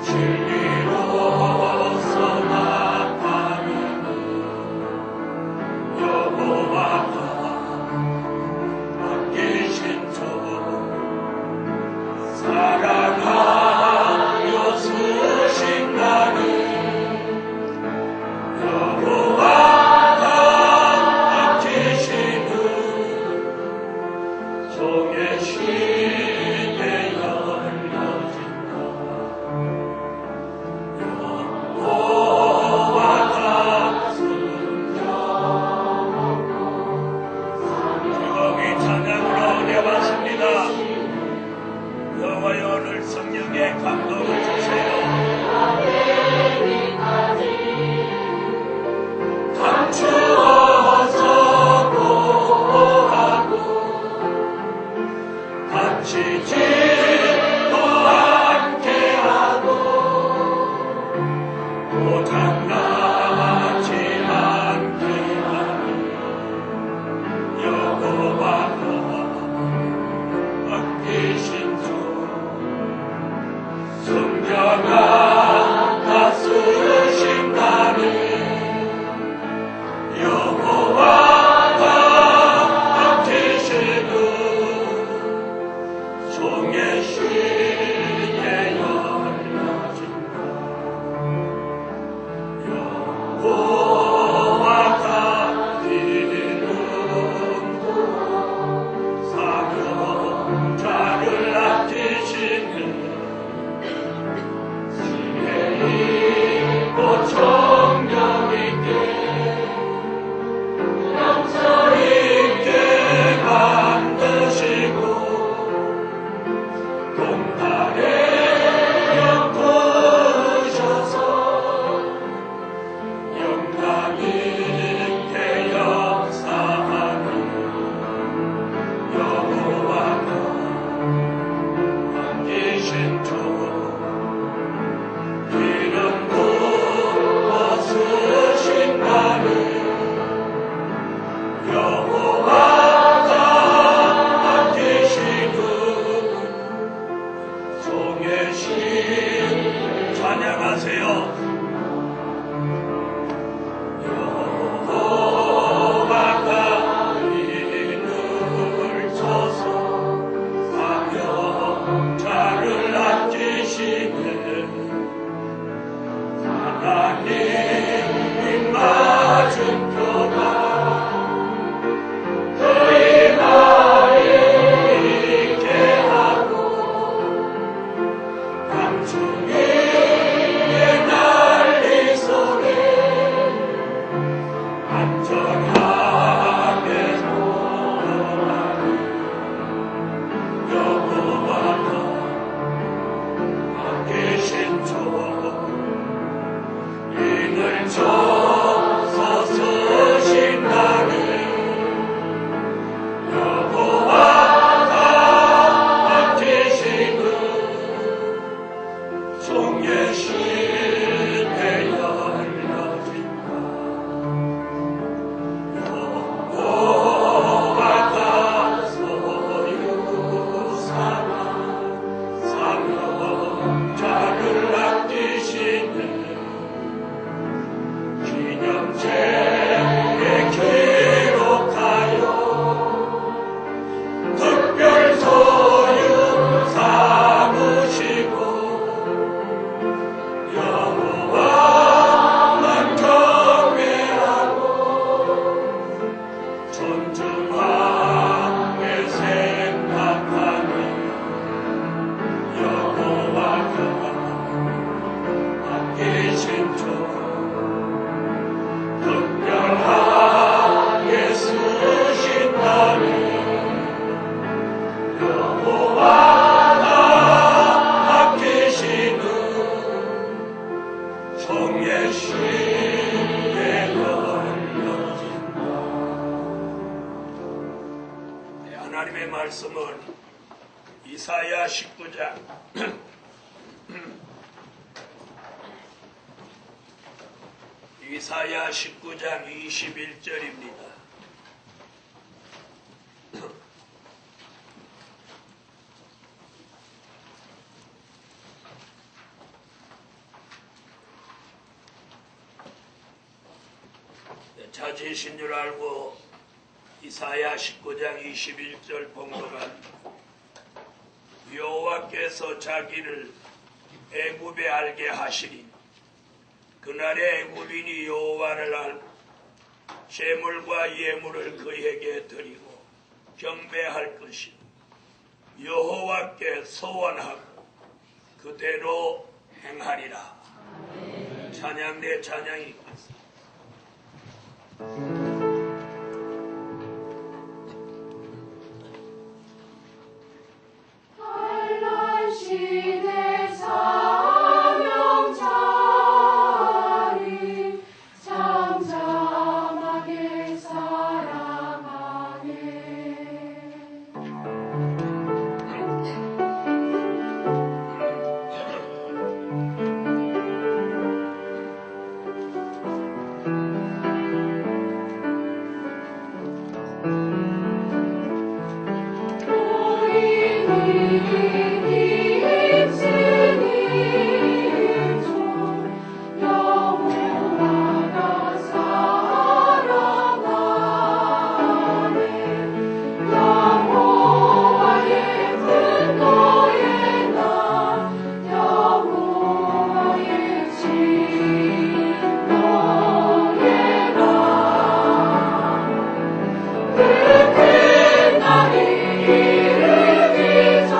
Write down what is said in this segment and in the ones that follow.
진리로 하나님의 말씀은 이사야 19장 이사야 19장 21절입니다. 찾으신 줄 알고 이사야 19장 21절 봉독한 여호와께서 자기를 애굽에 알게 하시리니 그날에 애굽인이 여호와를 알고 제물과 예물을 그에게 드리고 경배할 것이요 여호와께 소원하고 그대로 행하리라. 찬양 내 찬양이 있겠습니다. 시대 사명자리 잠잠하게 사랑하네. 그 나를 이루기죠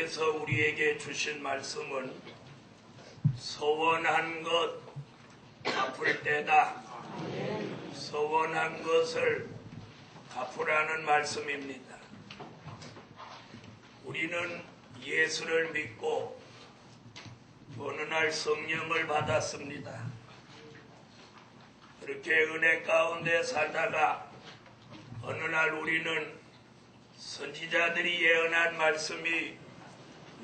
하나님께서 우리에게 주신 말씀은 서원한 것 갚을 때다. 서원한 것을 갚으라는 말씀입니다. 우리는 예수를 믿고 어느 날 성령을 받았습니다. 그렇게 은혜 가운데 살다가 어느 날 우리는 선지자들이 예언한 말씀이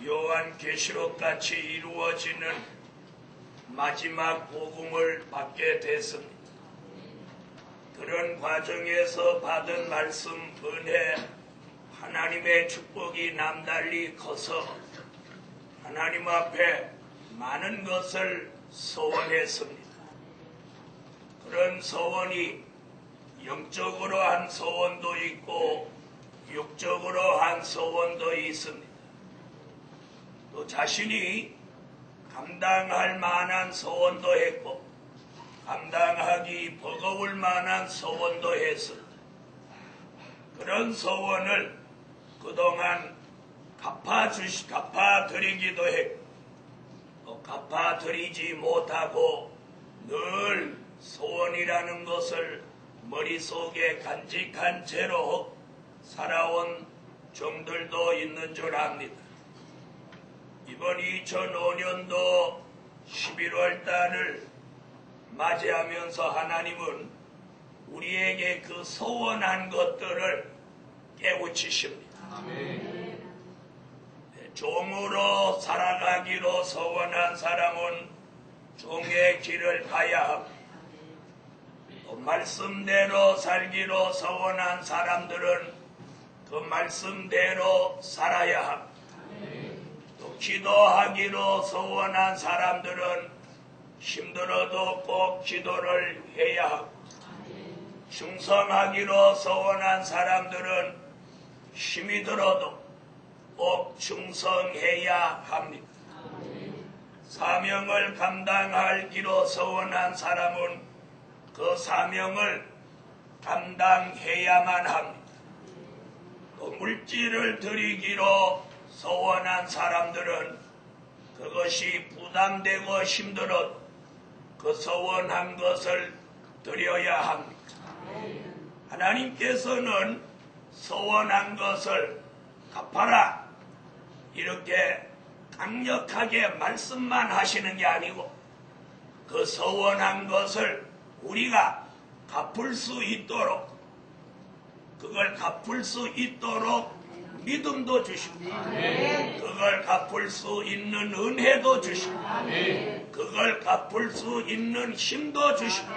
요한계시록 같이 이루어지는 마지막 복음을 받게 됐습니다. 그런 과정에서 받은 말씀, 은혜, 하나님의 축복이 남달리 커서 하나님 앞에 많은 것을 소원했습니다. 그런 소원이 영적으로 한 소원도 있고 육적으로 한 소원도 있습니다. 또 자신이 감당할 만한 소원도 했고 감당하기 버거울 만한 소원도 했습니다. 그런 소원을 그동안 갚아드리기도 했고 또 갚아드리지 못하고 늘 소원이라는 것을 머릿속에 간직한 채로 살아온 종들도 있는 줄 압니다. 이번 2005년도 11월 달을 맞이하면서 하나님은 우리에게 그 소원한 것들을 깨우치십니다. 아멘. 종으로 살아가기로 소원한 사람은 종의 길을 가야 합니다. 또 말씀대로 살기로 소원한 사람들은 그 말씀대로 살아야 합니다. 또 기도하기로 소원한 사람들은 힘들어도 꼭 기도를 해야 하고 충성하기로 소원한 사람들은 힘이 들어도 꼭 충성해야 합니다. 사명을 감당하기로 소원한 사람은 그 사명을 감당해야만 합니다. 또 물질을 드리기로 소원한 사람들은 그것이 부담되고 힘들어도 그 소원한 것을 드려야 합니다. 하나님께서는 소원한 것을 갚아라 이렇게 강력하게 말씀만 하시는 게 아니고 그 소원한 것을 우리가 갚을 수 있도록 그걸 갚을 수 있도록 믿음도 주시고 그걸 갚을 수 있는 은혜도 주시고 그걸 갚을 수 있는 힘도 주시고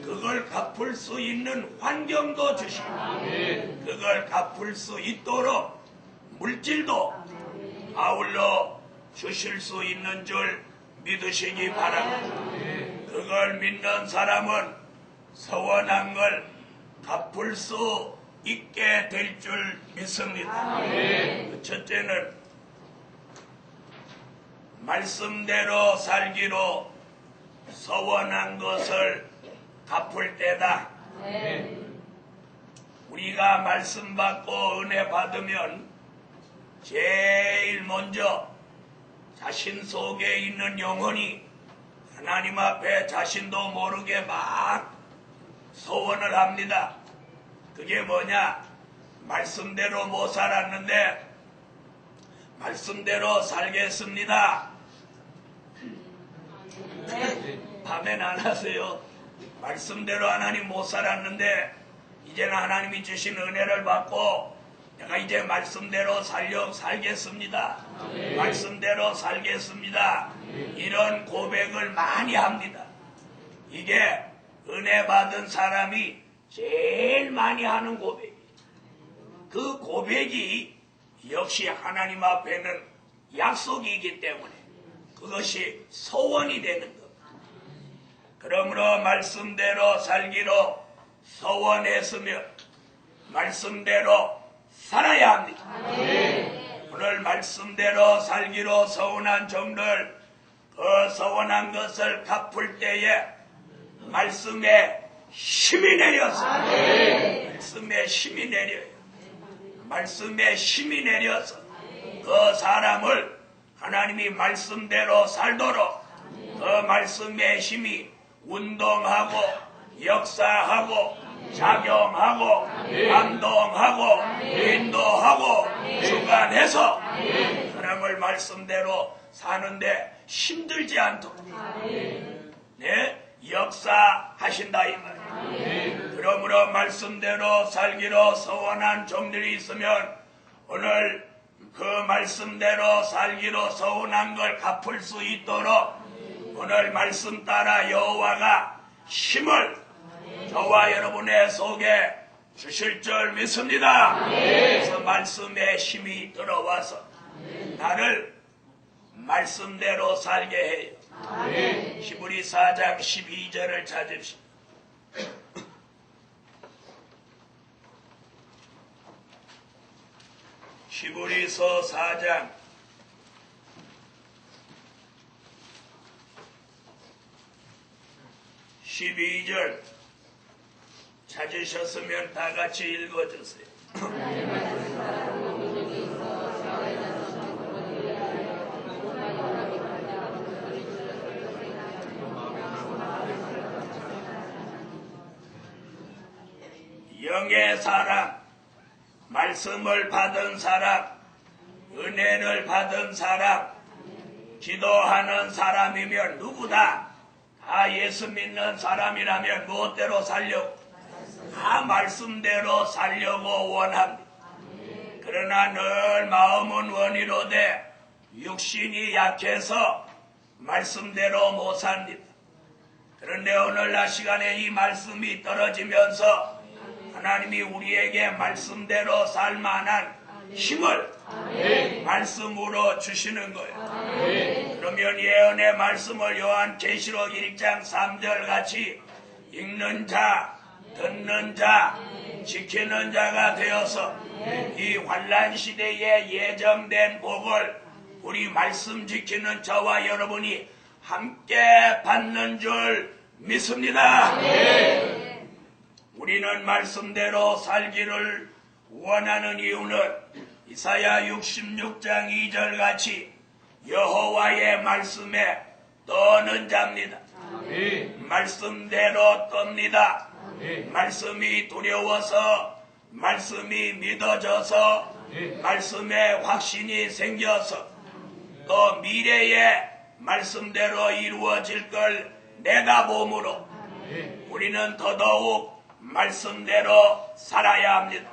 그걸 갚을 수 있는 환경도 주시고 그걸 갚을 수 있도록 물질도 아울러 주실 수 있는 줄 믿으시기 바랍니다. 그걸 믿는 사람은 소원한 걸 갚을 수 있게 될 줄 믿습니다. 첫째는 말씀대로 살기로 소원한 것을 갚을 때다. 우리가 말씀 받고 은혜 받으면 제일 먼저 자신 속에 있는 영혼이 하나님 앞에 자신도 모르게 막 소원을 합니다. 그게 뭐냐? 말씀대로 못 살았는데 말씀대로 살겠습니다. 아멘 안 하세요? 말씀대로 하나님 못 살았는데 이제는 하나님이 주신 은혜를 받고 내가 이제 말씀대로 살겠습니다. 말씀대로 살겠습니다. 이런 고백을 많이 합니다. 이게 은혜 받은 사람이 제일 많이 하는 고백이에요. 그 고백이 역시 하나님 앞에는 약속이기 때문에 그것이 소원이 되는 겁니다. 그러므로 말씀대로 살기로 소원했으면 말씀대로 살아야 합니다. 오늘 말씀대로 살기로 소원한 종들 그 소원한 것을 갚을 때에 말씀에 힘이 내려서 말씀에 힘이 내려요. 말씀에 힘이 내려서 그 사람을 하나님이 말씀대로 살도록 그 말씀의 힘이 운동하고 역사하고 작용하고 감동하고 인도하고 주관해서 사람을 말씀대로 사는데 힘들지 않도록 역사하신다 이 말이에요. 그러므로 말씀대로 살기로 서원한 종들이 있으면 오늘 그 말씀대로 살기로 서운한 걸 갚을 수 있도록 오늘 말씀 따라 여호와가 힘을 저와 여러분의 속에 주실 줄 믿습니다. 그래서 말씀의 힘이 들어와서 나를 말씀대로 살게 해요. 히브리 4장 12절을 찾으십시오. 히브리서 4장 12절 찾으셨으면 다 같이 읽어주세요. 영의 사람, 말씀을 받은 사람, 은혜를 받은 사람, 기도하는 사람이면 누구다? 다 예수 믿는 사람이라면 무엇대로 살려고? 다 말씀대로 살려고 원합니다. 그러나 늘 마음은 원이로되 육신이 약해서 말씀대로 못 삽니다. 그런데 오늘날 시간에 이 말씀이 떨어지면서 하나님이 우리에게 말씀대로 살 만한 힘을 말씀으로 주시는 거예요. 그러면 예언의 말씀을 요한계시록 1장 3절 같이 읽는 자, 듣는 자, 지키는 자가 되어서 이 환난 시대에 예정된 복을 우리 말씀 지키는 저와 여러분이 함께 받는 줄 믿습니다. 우리는 말씀대로 살기를 원하는 이유는 이사야 66장 2절 같이 여호와의 말씀에 떠는 자입니다. 말씀대로 떱니다. 말씀이 두려워서, 말씀이 믿어져서, 말씀에 확신이 생겨서 또 미래에 말씀대로 이루어질 걸 내다봄으로 우리는 더더욱 말씀대로 살아야 합니다.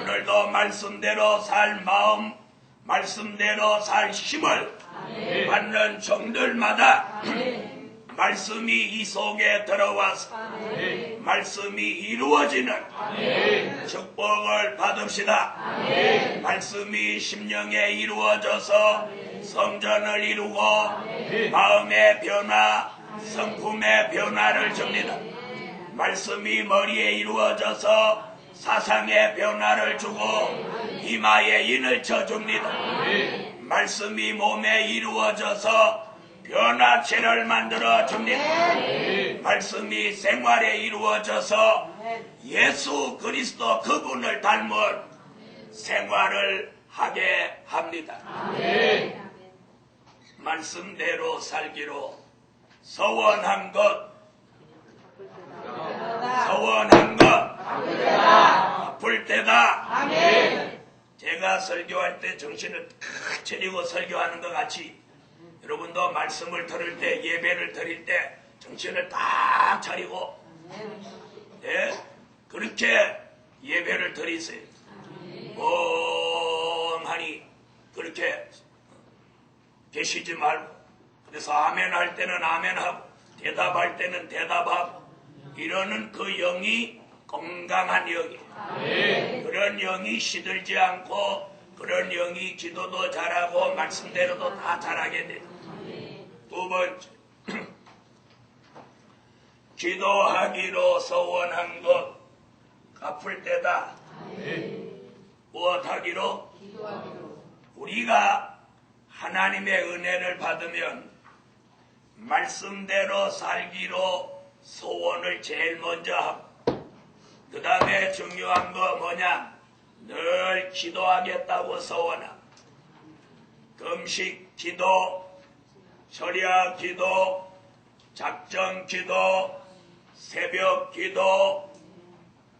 오늘도 말씀대로 살 마음, 말씀대로 살 힘을 받는 종들마다 말씀이 이 속에 들어와서 말씀이 이루어지는 축복을 받읍시다. 말씀이 심령에 이루어져서 성전을 이루고 마음의 변화, 성품의 변화를 줍니다. 말씀이 머리에 이루어져서 사상의 변화를 주고 이마에 인을 쳐줍니다. 말씀이 몸에 이루어져서 변화체를 만들어 줍니다. 말씀이 생활에 이루어져서 예수 그리스도 그분을 닮은 생활을 하게 합니다. 말씀대로 살기로 서원한 것 아플 때다. 제가 설교할 때 정신을 탁 차리고 설교하는 것 같이 여러분도 말씀을 들을 때, 예배를 드릴 때 정신을 딱 차리고 그렇게 예배를 드리세요. 멍하니 그렇게 계시지 말고, 그래서 아멘 할 때는 아멘하고 대답할 때는 대답하고 이러는 그 영이 건강한 영이에요. 그런 영이 시들지 않고 그런 영이 기도도 잘하고 말씀대로도 다 잘하게 돼요. 두 번째, 기도하기로 서원한 것 갚을 때다. 무엇하기로? 우리가 하나님의 은혜를 받으면 말씀대로 살기로 소원을 제일 먼저 하고, 그 다음에 중요한 거 뭐냐? 늘 기도하겠다고 서원하고, 금식 기도, 철야 기도, 작정 기도, 새벽 기도,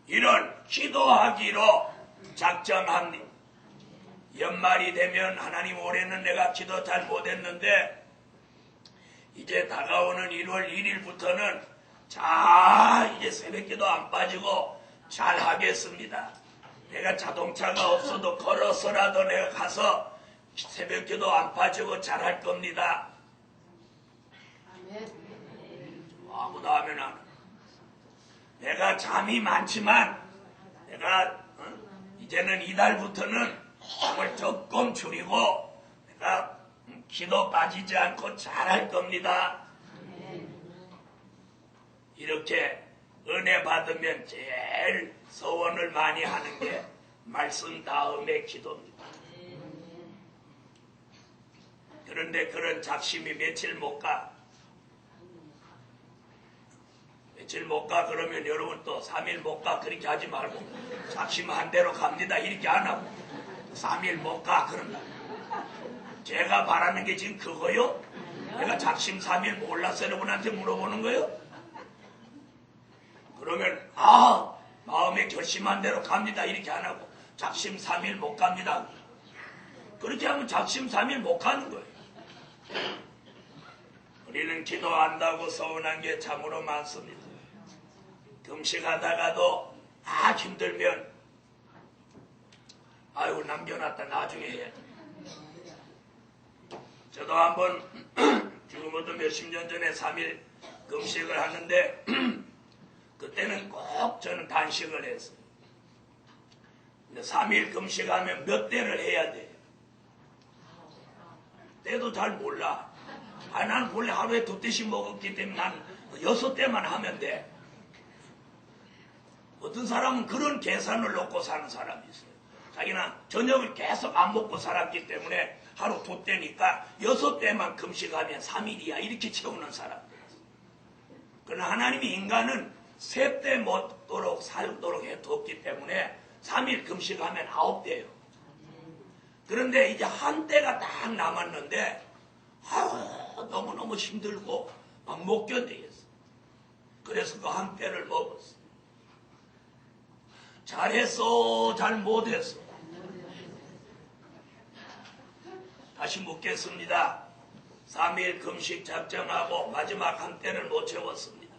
이런 기도하기로 작정합니다. 연말이 되면 하나님 올해는 내가 기도 잘 못했는데 이제 다가오는 1월 1일부터는 이제 새벽 기도 안 빠지고 잘 하겠습니다. 내가 자동차가 없어도 걸어서라도 내가 가서 새벽 기도 안 빠지고 잘 할 겁니다. 아무도 하면 안 해. 내가 잠이 많지만 내가 이제는 이달부터는 잠을 조금 줄이고 내가 기도 빠지지 않고 잘 할 겁니다. 이렇게 은혜 받으면 제일 서원을 많이 하는 게 말씀 다음에 기도입니다. 그런데 그런 작심이 며칠 못 가. 며칠 못 가 그러면 여러분 또 3일 못 가 그렇게 하지 말고 작심 한 대로 갑니다 이렇게 안 하고 3일 못 가 그런다. 제가 바라는 게 지금 그거요? 내가 작심 3일 몰라서 여러분한테 물어보는 거요? 그러면 마음에 결심한 대로 갑니다 이렇게 안 하고 작심 3일 못 갑니다. 그렇게 하면 작심 3일 못 가는 거예요. 우리는 기도한다고 서운한 게 참으로 많습니다. 금식하다가도 힘들면 남겨놨다 나중에 해. 저도 한번 지금부터 몇십 년 전에 3일 금식을 하는데 그때는 꼭 저는 단식을 했어요. 근데 3일 금식하면 몇 대를 해야 돼요? 때도 잘 몰라. 나는 원래 하루에 2대씩 먹었기 때문에 난 6대만 하면 돼. 어떤 사람은 그런 계산을 놓고 사는 사람이 있어요. 자기는 저녁을 계속 안 먹고 살았기 때문에 하루 2대니까 6대만 금식하면 3일이야 이렇게 채우는 사람들 있어요. 그러나 하나님이 인간은 3대 먹도록 살도록 해뒀기 때문에 3일 금식하면 9대예요. 그런데 이제 한 대가 딱 남았는데 너무너무 힘들고 막 못 견디겠어. 그래서 그 한 대를 먹었어. 잘했어 잘 못했어? 다시 묻겠습니다. 3일 금식 작정하고 마지막 한 대를 못 채웠습니다.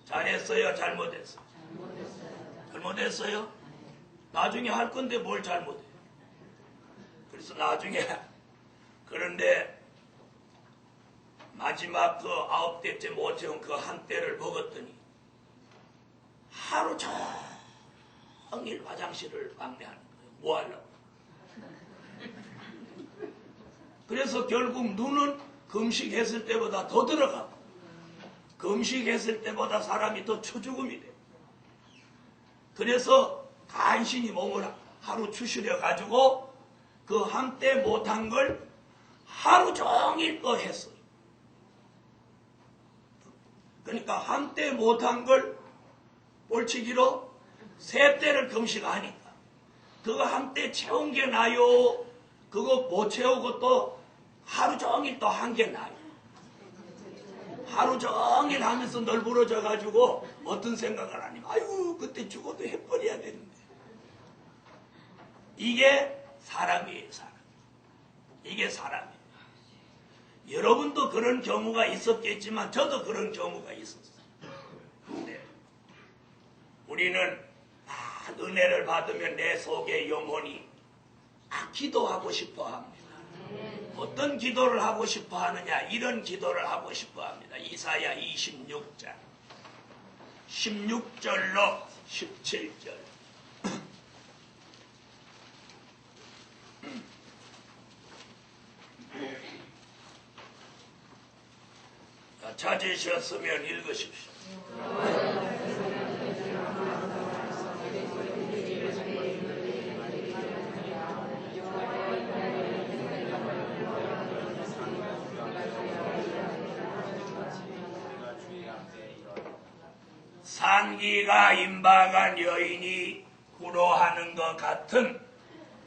잘했어요 잘못했어요? 잘못했어요? 나중에 할 건데 뭘 잘못해? 그래서 나중에 그런데 마지막 그 9대째 못 채운 그 한 대를 먹었더니 하루 종일 화장실을 방해하는 거예요. 뭐 하려고? 그래서 결국 눈은 금식했을 때보다 더 들어가고 금식했을 때보다 사람이 더 초죽음이 돼요. 그래서 간신히 몸을 하루 추스려가지고 그 한때 못한 걸 하루 종일 또 했어요. 그러니까 한때 못한 걸 꼴치기로 3대를 금식하니까 그거 한때 채운 게 나요? 그거 못 채우고 또 하루 종일 또 한 게 나요? 하루 종일 하면서 널브러져 가지고 어떤 생각을 하니 그때 죽어도 해버려야 되는데. 이게 사람이에요. 사람. 이게 사람이에요. 여러분도 그런 경우가 있었겠지만 저도 그런 경우가 있었어요. 근데 우리는 은혜를 받으면 내 속에 영혼이 기도하고 싶어 합니다. 어떤 기도를 하고 싶어 하느냐? 이런 기도를 하고 싶어 합니다. 이사야 26장 16절로 17절 찾으셨으면 읽으십시오. 산기가 임박한 여인이 구로하는 것 같은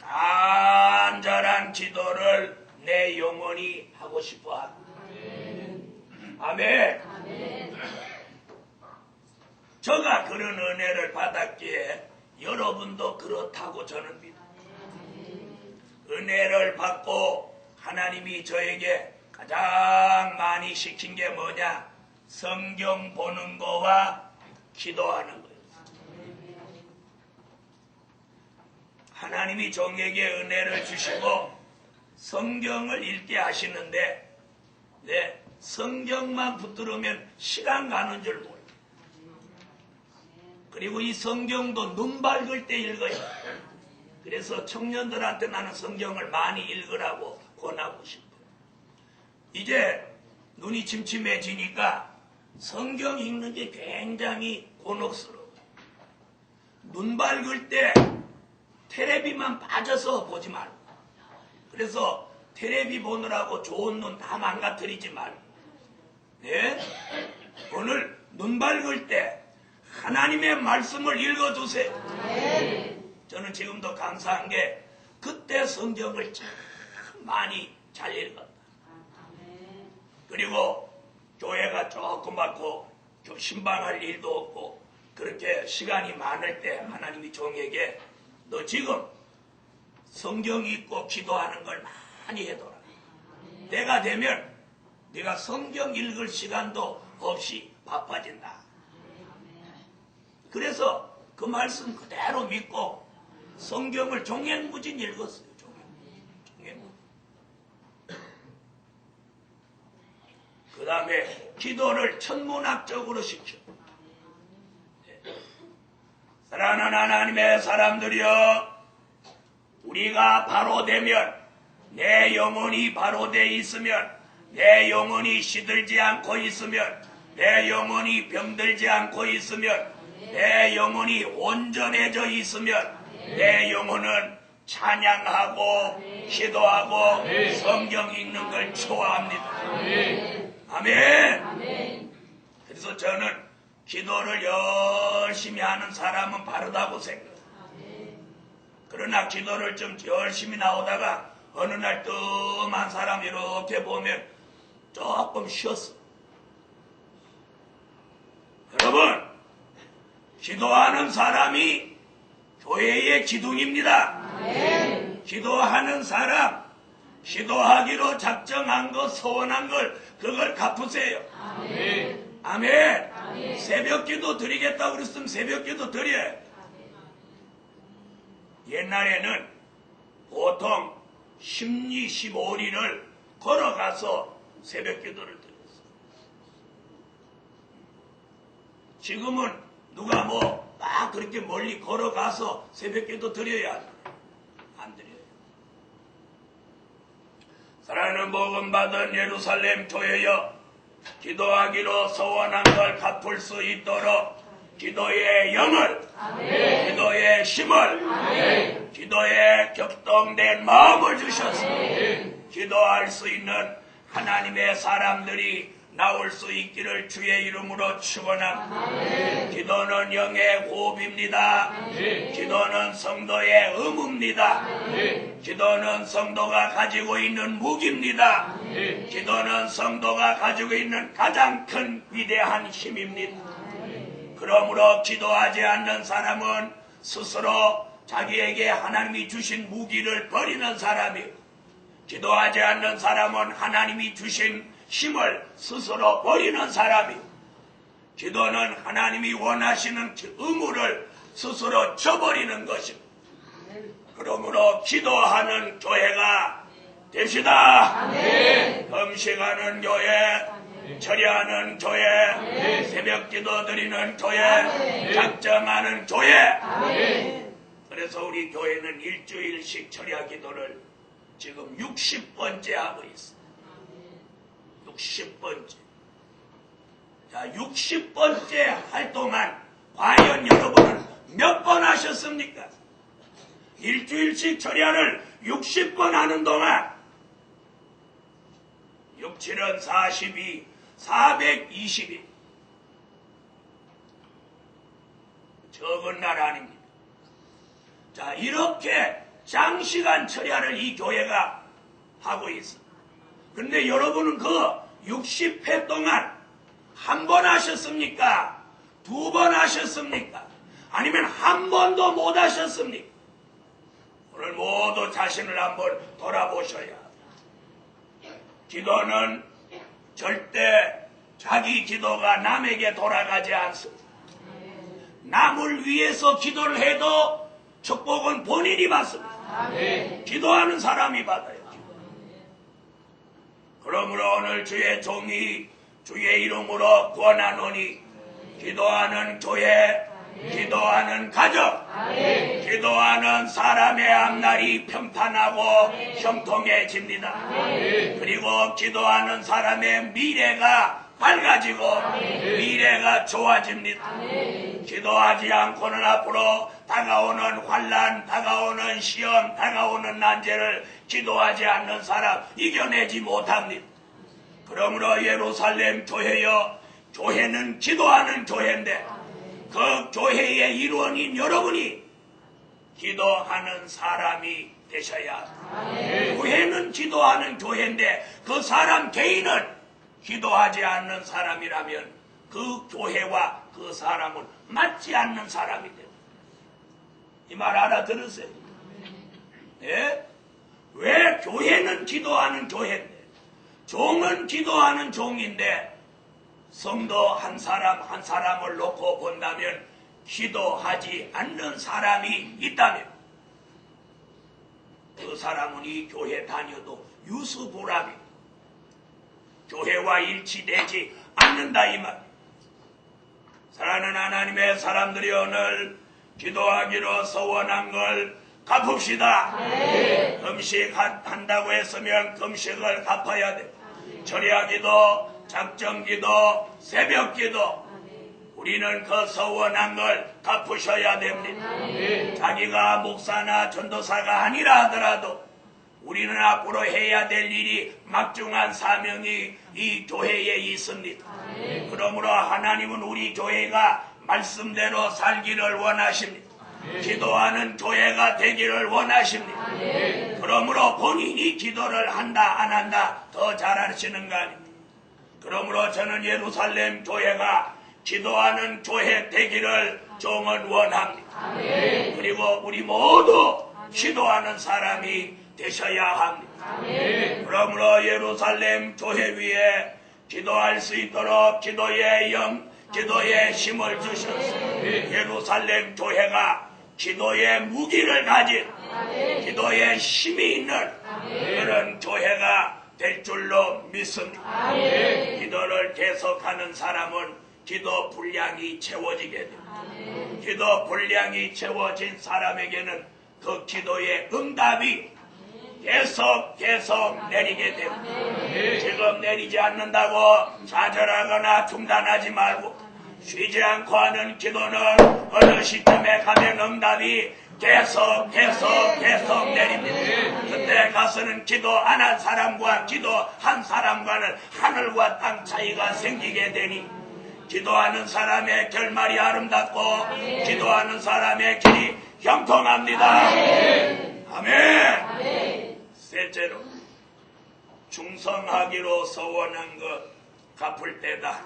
간절한 기도를 내 영혼이 하고 싶어 합니다. 아멘. 저가 그런 은혜를 받았기에 여러분도 그렇다고 저는 믿습니다. 은혜를 받고 하나님이 저에게 가장 많이 시킨 게 뭐냐? 성경 보는 거와 기도하는 거예요. 하나님이 종에게 은혜를 주시고 성경을 읽게 하시는데 성경만 붙들으면 시간 가는 줄 몰라요. 그리고 이 성경도 눈 밝을 때 읽어요. 그래서 청년들한테 나는 성경을 많이 읽으라고 권하고 싶어요. 이제 눈이 침침해지니까 성경 읽는 게 굉장히 곤혹스러워요. 눈 밝을 때 텔레비만 빠져서 보지 말고, 그래서 텔레비 보느라고 좋은 눈 다 망가뜨리지 말고, 오늘 눈 밝을 때 하나님의 말씀을 읽어주세요. 저는 지금도 감사한 게 그때 성경을 참 많이 잘 읽었다. 그리고 교회가 조그맣고 신방할 일도 없고 그렇게 시간이 많을 때 하나님이 종에게 너 지금 성경 읽고 기도하는 걸 많이 해둬라. 내가 되면 네가 성경 읽을 시간도 없이 바빠진다. 그래서 그 말씀 그대로 믿고 성경을 종횡무진 읽었어요. 종횡무진. 그 다음에 기도를 천문학적으로 시켜. 사랑하는 하나님의 사람들이여, 우리가 바로 되면, 내 영혼이 바로 돼 있으면, 내 영혼이 시들지 않고 있으면, 내 영혼이 병들지 않고 있으면, 내 영혼이 온전해져 있으면 내 영혼은 찬양하고 기도하고 성경 읽는 걸 좋아합니다. 아멘. 그래서 저는 기도를 열심히 하는 사람은 바르다고 생각해요. 그러나 기도를 좀 열심히 나오다가 어느 날 뜸한 사람 이렇게 보면 조금 쉬었어. 여러분, 기도하는 사람이 교회의 기둥입니다. 기도하는 사람, 기도하기로 작정한 것, 소원한 걸, 그걸 갚으세요. 아멘. 새벽기도 드리겠다고 그랬으면 새벽기도 드려요. 옛날에는 보통 10리, 15리를 걸어가서 새벽기도를 드렸어요. 지금은 누가 막 그렇게 멀리 걸어가서 새벽기도 드려야 안 드려요. 사랑하는 복음받은 예루살렘 교회여, 기도하기로 소원한 걸 갚을 수 있도록 기도의 영을, 기도의 힘을, 기도의 격동된 마음을 주셔서 기도할 수 있는 하나님의 사람들이 나올 수 있기를 주의 이름으로 축원합니다. 기도는 영의 호흡입니다. 기도는 성도의 의무입니다. 기도는 성도가 가지고 있는 무기입니다. 기도는 성도가 가지고 있는 가장 큰 위대한 힘입니다. 그러므로 기도하지 않는 사람은 스스로 자기에게 하나님이 주신 무기를 버리는 사람이고, 기도하지 않는 사람은 하나님이 주신 힘을 스스로 버리는 사람이고, 기도는 하나님이 원하시는 의무를 스스로 저버리는 것입니다. 그러므로 기도하는 교회가 됩시다. 금식하는 교회, 절야하는 교회, 새벽기도 드리는 교회, 작정하는 교회. 그래서 우리 교회는 일주일씩 절야기도를 지금 60번째 하고 있습니다. 60번째. 자, 60번째 할 동안 과연 여러분은 몇 번 하셨습니까? 일주일씩 절야를 60번 하는 동안 6, 7은 42, 420일. 적은 날 아닙니다. 자, 이렇게 장시간 철야를 이 교회가 하고 있어. 그런데 여러분은 그 60회 동안 한 번 하셨습니까? 두 번 하셨습니까? 아니면 한 번도 못 하셨습니까? 오늘 모두 자신을 한번 돌아보셔야 합니다. 기도는 절대 자기 기도가 남에게 돌아가지 않습니다. 남을 위해서 기도를 해도 축복은 본인이 받습니다. 기도하는 사람이 받아요. 그러므로 오늘 주의 종이 주의 이름으로 권하노니 기도하는 교회, 기도하는 가정, 기도하는 사람의 앞날이 평탄하고 형통해집니다. 그리고 기도하는 사람의 미래가 밝아지고 미래가 좋아집니다. 기도하지 않고는 앞으로 다가오는 환난, 다가오는 시험, 다가오는 난제를 기도하지 않는 사람 이겨내지 못합니다. 그러므로 예루살렘 교회여, 교회는 기도하는 교회인데 그 교회의 일원인 여러분이 기도하는 사람이 되셔야 합니다. 교회는 기도하는 교회인데 그 사람 개인은 기도하지 않는 사람이라면 그 교회와 그 사람은 맞지 않는 사람이 됩니다. 이 말 알아들으세요? 예? 왜 교회는 기도하는 교회인데 종은 기도하는 종인데 성도 한 사람 한 사람을 놓고 본다면 기도하지 않는 사람이 있다면 그 사람은 이 교회 다녀도 유수불합이 교회와 일치되지 않는다 이 말. 사랑하는 하나님의 사람들이 오늘 기도하기로 서원한 걸 갚읍시다. 금식한다고 했으면 금식을 갚아야 돼. 절야기도, 작정기도, 새벽기도 우리는 그 서원한 걸 갚으셔야 됩니다. 자기가 목사나 전도사가 아니라 하더라도 우리는 앞으로 해야 될 일이 막중한 사명이 이 교회에 있습니다. 그러므로 하나님은 우리 교회가 말씀대로 살기를 원하십니다. 기도하는 교회가 되기를 원하십니다. 그러므로 본인이 기도를 한다 안 한다 더 잘하시는 거 아닙니까? 그러므로 저는 예루살렘 교회가 기도하는 교회 되기를 종은 원합니다. 그리고 우리 모두 기도하는 사람이 되셔야 합니다. 그러므로 예루살렘 교회 위에 기도할 수 있도록 기도의 힘을 주셨습니다. 예루살렘 교회가 기도의 무기를 가진 기도의 힘이 있는 그런 교회가 될 줄로 믿습니다. 기도를 계속하는 사람은 기도 분량이 채워지게 됩니다. 기도 분량이 채워진 사람에게는 그 기도의 응답이 계속 내리게 됩니다. 지금 내리지 않는다고 좌절하거나 중단하지 말고 쉬지 않고 하는 기도는 어느 시점에 가면 응답이 계속 내립니다. 그때 가서는 기도 안 한 사람과 기도한 사람과는 하늘과 땅 차이가 생기게 되니 기도하는 사람의 결말이 아름답고 기도하는 사람의 길이 형통합니다. 아멘. 셋째로 충성하기로 서원한 것 갚을 때다.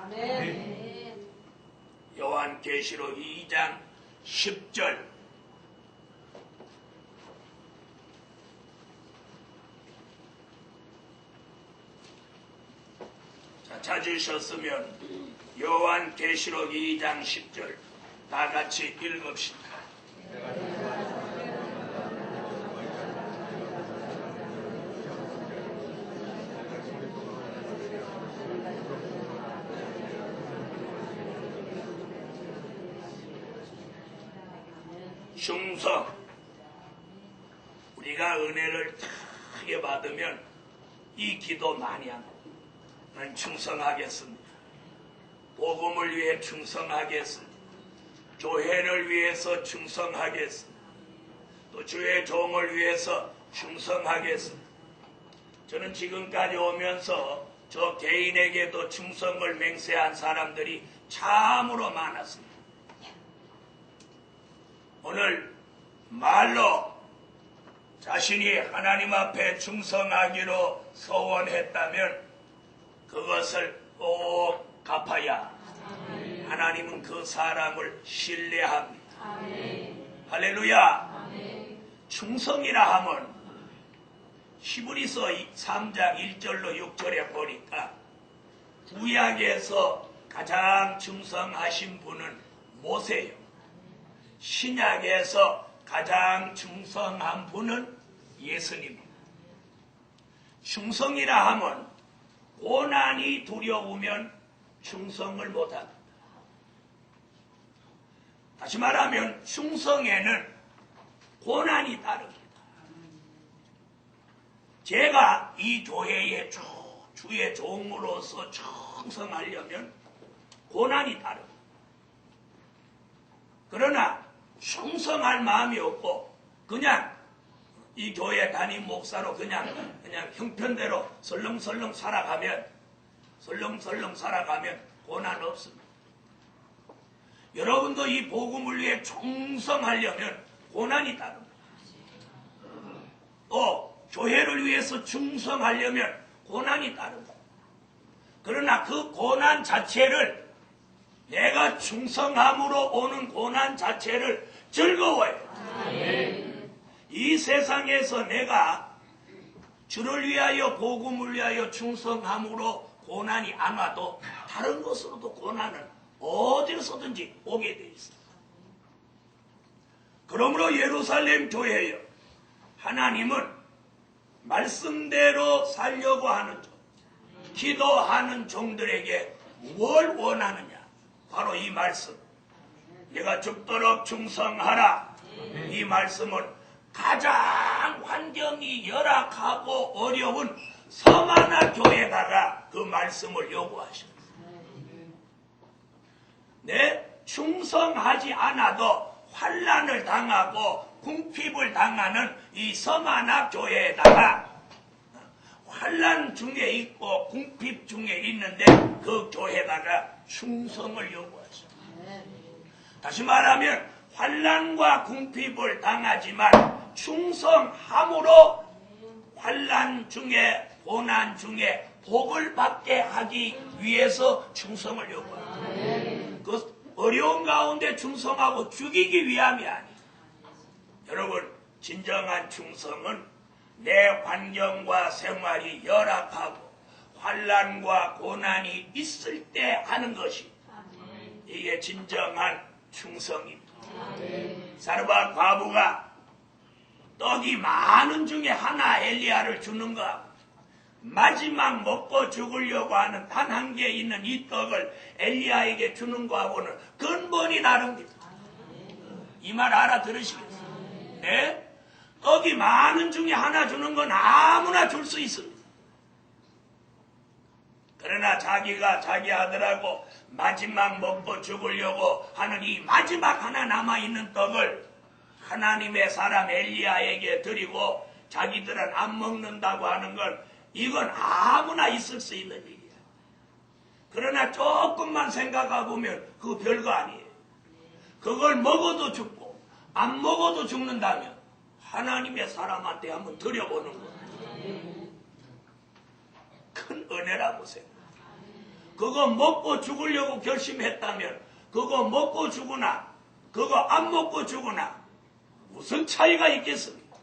요한계시록 2장 10절. 자, 찾으셨으면 요한계시록 2장 10절 다 같이 읽읍시다. 충성. 우리가 은혜를 크게 받으면 이 기도 많이 합니다. 나는 충성하겠습니다. 복음을 위해 충성하겠습니다. 교회를 위해서 충성하겠습니다. 또 주의 종을 위해서 충성하겠습니다. 저는 지금까지 오면서 저 개인에게도 충성을 맹세한 사람들이 참으로 많았습니다. 오늘 말로 자신이 하나님 앞에 충성하기로 서원했다면 그것을 꼭 갚아야 하나님은 그 사람을 신뢰합니다. 할렐루야. 충성이라 하면 히브리서 3장 1절로 6절에 보니까 구약에서 가장 충성하신 분은 모세요. 신약에서 가장 충성한 분은 예수님입니다. 충성이라 하면 고난이 두려우면 충성을 못합니다. 다시 말하면 충성에는 고난이 따릅니다. 제가 이 교회의 주의 종으로서 충성하려면 고난이 따릅니다. 그러나 충성할 마음이 없고 그냥 이 교회 담임 목사로 그냥 형편대로 설렁설렁 살아가면 고난 없습니다. 여러분도 이 복음을 위해 충성하려면 고난이 따릅니다. 또 교회를 위해서 충성하려면 고난이 따릅니다. 그러나 그 고난 자체를 내가 충성함으로 오는 고난 자체를 즐거워요. 이 세상에서 내가 주를 위하여 복음을 위하여 충성함으로 고난이 안 와도 다른 것으로도 고난은 어디서든지 오게 되어 있습니다. 그러므로 예루살렘 교회여, 하나님은 말씀대로 살려고 하는 종, 기도하는 종들에게 뭘 원하느냐? 바로 이 말씀. 내가 죽도록 충성하라. 이 말씀은 가장 환경이 열악하고 어려운 서마나 교회다가 그 말씀을 요구하십니다. 충성하지 않아도 환난을 당하고 궁핍을 당하는 이 서마나 교회에다가 환난 중에 있고 궁핍 중에 있는데 그 교회에다가 충성을 요구하십니다. 다시 말하면 환난과 궁핍을 당하지만 충성함으로 환난 중에 고난 중에 복을 받게 하기 위해서 충성을 요구합니다. 그 어려운 가운데 충성하고 죽이기 위함이 아니에요. 여러분, 진정한 충성은 내 환경과 생활이 열악하고 환난과 고난이 있을 때 하는 것이 이게 진정한 충성입니다. 사르밧 과부가 떡이 많은 중에 하나 엘리야를 주는 거, 마지막 먹고 죽으려고 하는 단 한 개 있는 이 떡을 엘리야에게 주는 거하고는 근본이 다릅니다. 이 말 알아들으시겠어요? 네? 떡이 많은 중에 하나 주는 건 아무나 줄 수 있습니다. 그러나 자기가 자기 아들하고 마지막 먹고 죽으려고 하는 이 마지막 하나 남아있는 떡을 하나님의 사람 엘리야에게 드리고 자기들은 안 먹는다고 하는 건 이건 아무나 있을 수 있는 일이야. 그러나 조금만 생각해 보면 그거 별거 아니에요. 그걸 먹어도 죽고 안 먹어도 죽는다면 하나님의 사람한테 한번 드려보는 거예요. 큰 은혜라고 생각해요. 그거 먹고 죽으려고 결심했다면 그거 먹고 죽으나 그거 안 먹고 죽으나 무슨 차이가 있겠습니까?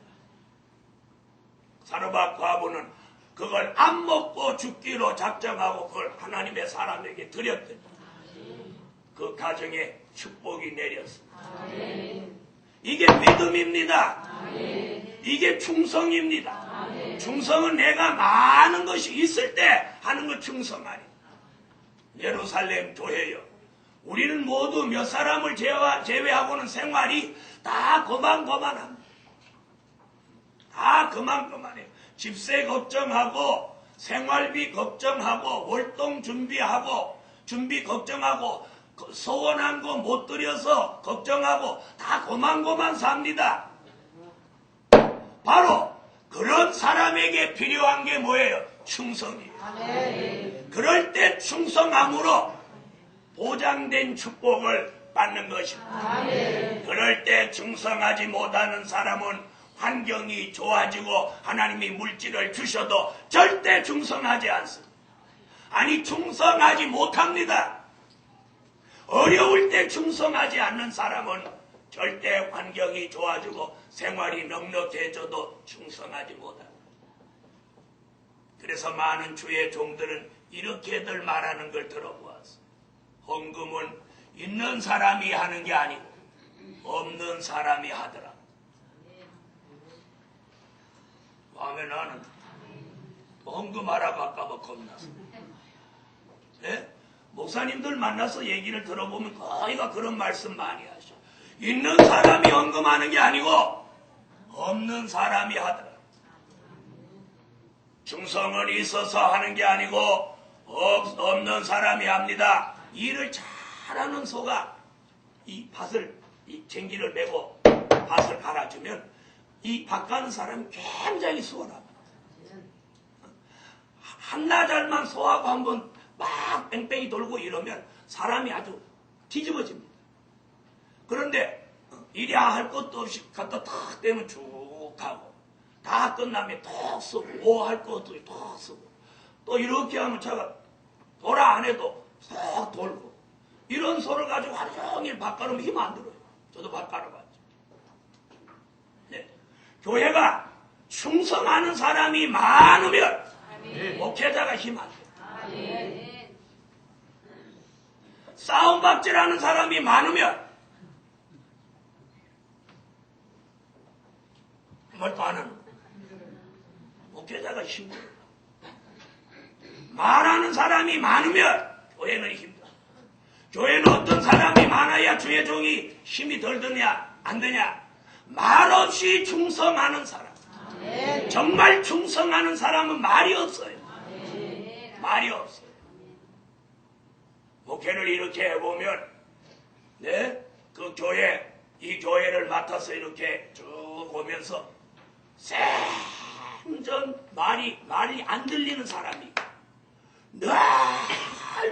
사르밧 과부는 그걸 안 먹고 죽기로 작정하고 그걸 하나님의 사람에게 드렸더니 그 가정에 축복이 내렸습니다. 이게 믿음입니다. 이게 충성입니다. 충성은 내가 많은 것이 있을 때 하는 것 충성 아닙니다. 예루살렘 교회여, 우리는 모두 몇 사람을 제외하고는 생활이 다 그만합니다. 다 그만해요. 집세 걱정하고 생활비 걱정하고 월동 준비 걱정하고 소원한 거 못 드려서 걱정하고 다 고만 삽니다. 바로 그런 사람에게 필요한 게 뭐예요? 충성이에요. 그럴 때 충성함으로 보장된 축복을 받는 것입니다. 그럴 때 충성하지 못하는 사람은 환경이 좋아지고 하나님이 물질을 주셔도 절대 충성하지 않습니다. 아니 충성하지 못합니다. 어려울 때 충성하지 않는 사람은 절대 환경이 좋아지고 생활이 넉넉해져도 충성하지 못합니다. 그래서 많은 주의 종들은 이렇게들 말하는 걸 들어보았어. 헌금은 있는 사람이 하는 게 아니고 없는 사람이 하더라. 마음에 나는 헌금하라고 할까봐 겁나서. 네? 목사님들 만나서 얘기를 들어보면 거의가 그런 말씀 많이 하셔. 있는 사람이 헌금하는 게 아니고 없는 사람이 하더라. 충성은 있어서 하는 게 아니고 없는 사람이 합니다. 일을 잘하는 소가 이 밭을 이 쟁기를 메고 밭을 갈아주면 이 밭 가는 사람이 굉장히 수월합니다. 한나절만 소하고 한번 막 뺑뺑이 돌고 이러면 사람이 아주 뒤집어집니다. 그런데 이래야 할 것도 없이 갖다 탁 떼면 쭉 가고 다 끝나면 톡 쓰고 뭐 할 것도 톡 쓰고 또 이렇게 하면 차가 돌아 안 해도 쏙 돌고 이런 소를 가지고 하루 종일 밭 가르면 힘 안 들어요. 저도 밭 가르봤죠. 네. 교회가 충성하는 사람이 많으면 목회자가 힘 안 돼요. 싸움박질하는 사람이 많으면 말도 안 하는 거예요. 목회자가 힘들어요. 말하는 사람이 많으면 교회는 힘들어. 교회는 어떤 사람이 많아야 주의 종이 힘이 덜 드냐 안 되냐? 말없이 충성하는 사람. 정말 충성하는 사람은 말이 없어요. 말이 없어요. 목회를 이렇게 해보면 네? 그 교회 이 교회를 맡아서 이렇게 쭉 오면서 생전 말이 안 들리는 사람이 늘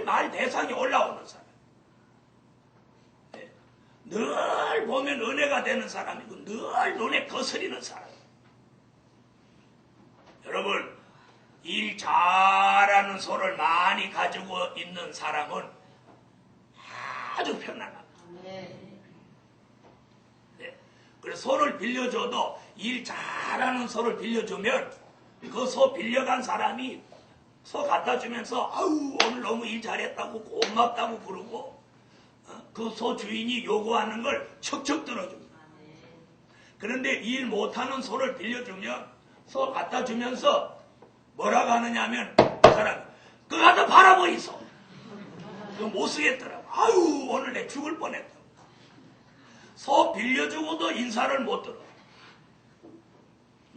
말 대상이 올라오는 사람. 네. 늘 보면 은혜가 되는 사람이고 늘 눈에 거스리는 사람. 여러분 일 잘하는 소를 많이 가지고 있는 사람은 아주 편안합니다. 네. 그래서 소를 빌려줘도 일 잘하는 소를 빌려주면 그 소 빌려간 사람이 소 갖다 주면서 아우 오늘 너무 일 잘했다고 고맙다고 그러고 그 소 주인이 요구하는 걸 척척 들어줍니다. 그런데 일 못하는 소를 빌려주면 소 갖다 주면서 뭐라고 하느냐면 그 사람이 그거 갖다 팔아버리소. 그거 못 쓰겠더라고. 아유 오늘 내 죽을 뻔했다. 소 빌려주고도 인사를 못 들어.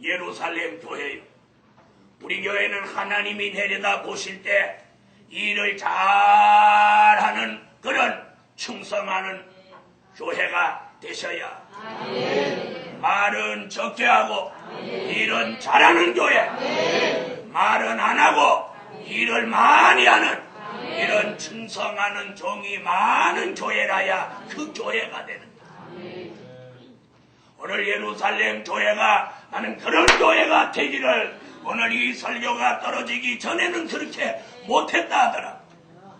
예루살렘 교회요. 우리 교회는 하나님이 내려다 보실 때 일을 잘하는 그런 충성하는 교회가 되셔야 말은 적게 하고 일은 잘하는 교회, 말은 안 하고 일을 많이 하는 이런 충성하는 종이 많은 교회라야 그 교회가 된다. 오늘 예루살렘 교회가 나는 그런 교회가 되기를 오늘 이 설교가 떨어지기 전에는 그렇게 못했다 하더라.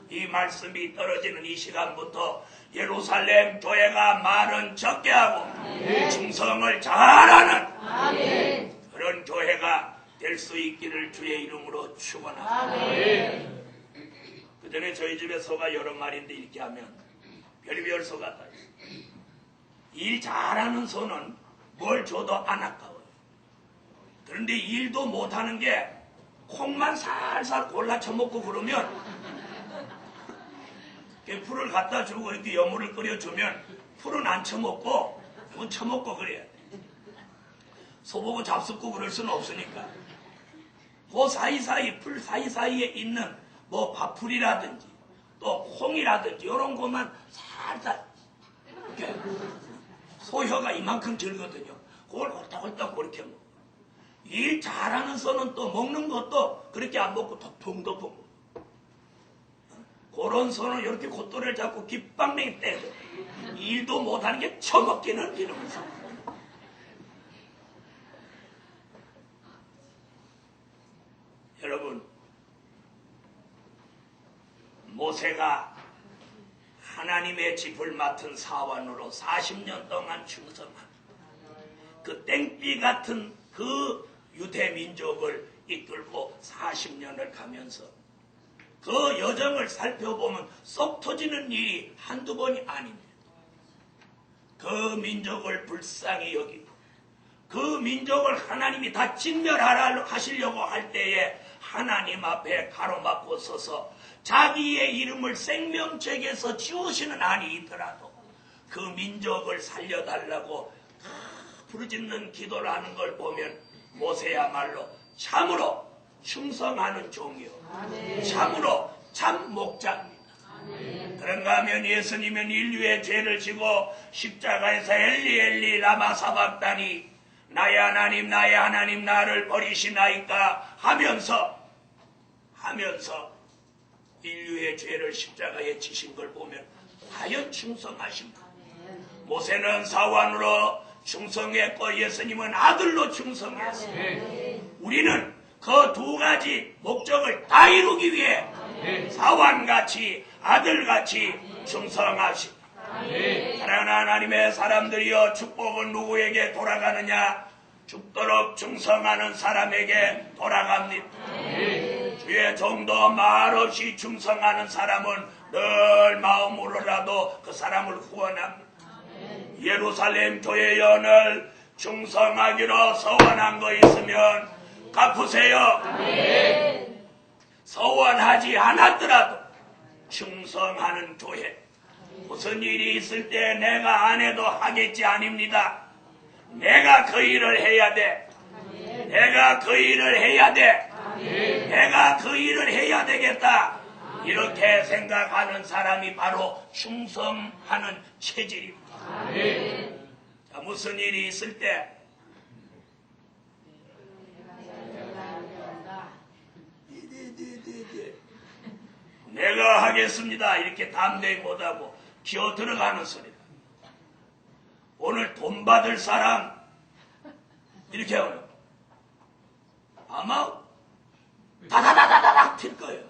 이 말씀이 떨어지는 이 시간부터 예루살렘 교회가 말은 적게 하고 충성을 잘하는 그런 교회가 될 수 있기를 주의 이름으로 축원합니다. 그 전에 저희 집에 소가 여러 마리인데 이렇게 하면 별별 소가 다 있어요. 일 잘하는 소는 뭘 줘도 안 아까워요. 그런데 일도 못하는 게 콩만 살살 골라 쳐먹고 그러면 풀을 갖다 주고 이렇게 여물을 끓여주면 풀은 안 쳐먹고 그건 쳐먹고 그래야 돼. 소보고 잡숫고 그럴 수는 없으니까 그 사이사이 풀 사이사이에 있는 뭐 밥풀이라든지 또 콩이라든지 이런 것만 살살 이렇게 소혀가 이만큼 들거든요. 그걸 홀딱홀딱 그렇게 먹어. 일 잘하는 소는 또 먹는 것도 그렇게 안 먹고 덮ung덮ung 먹어. 그런 소는 이렇게 콧도리를 잡고 깃방맹이 떼줘. 일도 못하는 게 처먹기는 이러면서. 모세가 하나님의 집을 맡은 사원으로 40년 동안 충성한 그 땡비 같은 그 유대 민족을 이끌고 40년을 가면서 그 여정을 살펴보면 쏙 터지는 일이 한두 번이 아닙니다. 그 민족을 불쌍히 여기고 그 민족을 하나님이 다 진멸하시려고 할 때에 하나님 앞에 가로막고 서서 자기의 이름을 생명책에서 지우시는 한이 있더라도 그 민족을 살려달라고 부르짖는 기도를 하는 걸 보면 모세야말로 참으로 충성하는 종이요 참으로 참 목자입니다. 그런가 하면 예수님은 인류의 죄를 지고 십자가에서 엘리 엘리 라마 사박다니 나의 하나님 나를 버리시나이까 하면서 인류의 죄를 십자가에 지신 걸 보면 과연 충성하십니까? 모세는 사원으로 충성했고 예수님은 아들로 충성했어요. 우리는 그 두 가지 목적을 다 이루기 위해 사원같이 아들같이 충성하십니다. 사랑하는 하나님의 사람들이여, 축복은 누구에게 돌아가느냐? 죽도록 충성하는 사람에게 돌아갑니다. 주의 종도 말없이 충성하는 사람은 늘 마음으로라도 그 사람을 후원합니다. 예루살렘 교회 연을 충성하기로 서원한 거 있으면 갚으세요. 서원하지 않았더라도 충성하는 교회, 무슨 일이 있을 때 내가 안 해도 하겠지 아닙니다. 내가 그 일을 해야 돼. 내가 그 일을 해야 돼. 내가 그 일을 해야 되겠다. 이렇게 생각하는 사람이 바로 충성하는 체질입니다. 자, 무슨 일이 있을 때 내가 하겠습니다 이렇게 담대히 못하고 기어 들어가는 소리다. 오늘 돈 받을 사람 이렇게 하면 아마 다다다다닥 튈 거예요.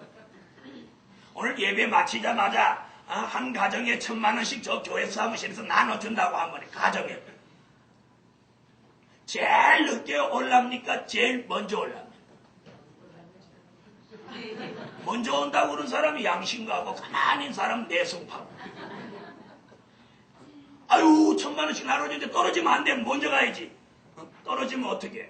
오늘 예배 마치자마자 한 가정에 1,000,000원씩 저 교회 사무실에서 나눠준다고 하면 가정에 제일 늦게 올랍니까? 제일 먼저 올랍니까? 먼저 온다고 그런 사람이 양심가고 가만히 있는 사람은 내숭파고. 아유 1,000,000원씩 나눠주는데 떨어지면 안 돼. 먼저 가야지. 떨어지면 어떻게 해?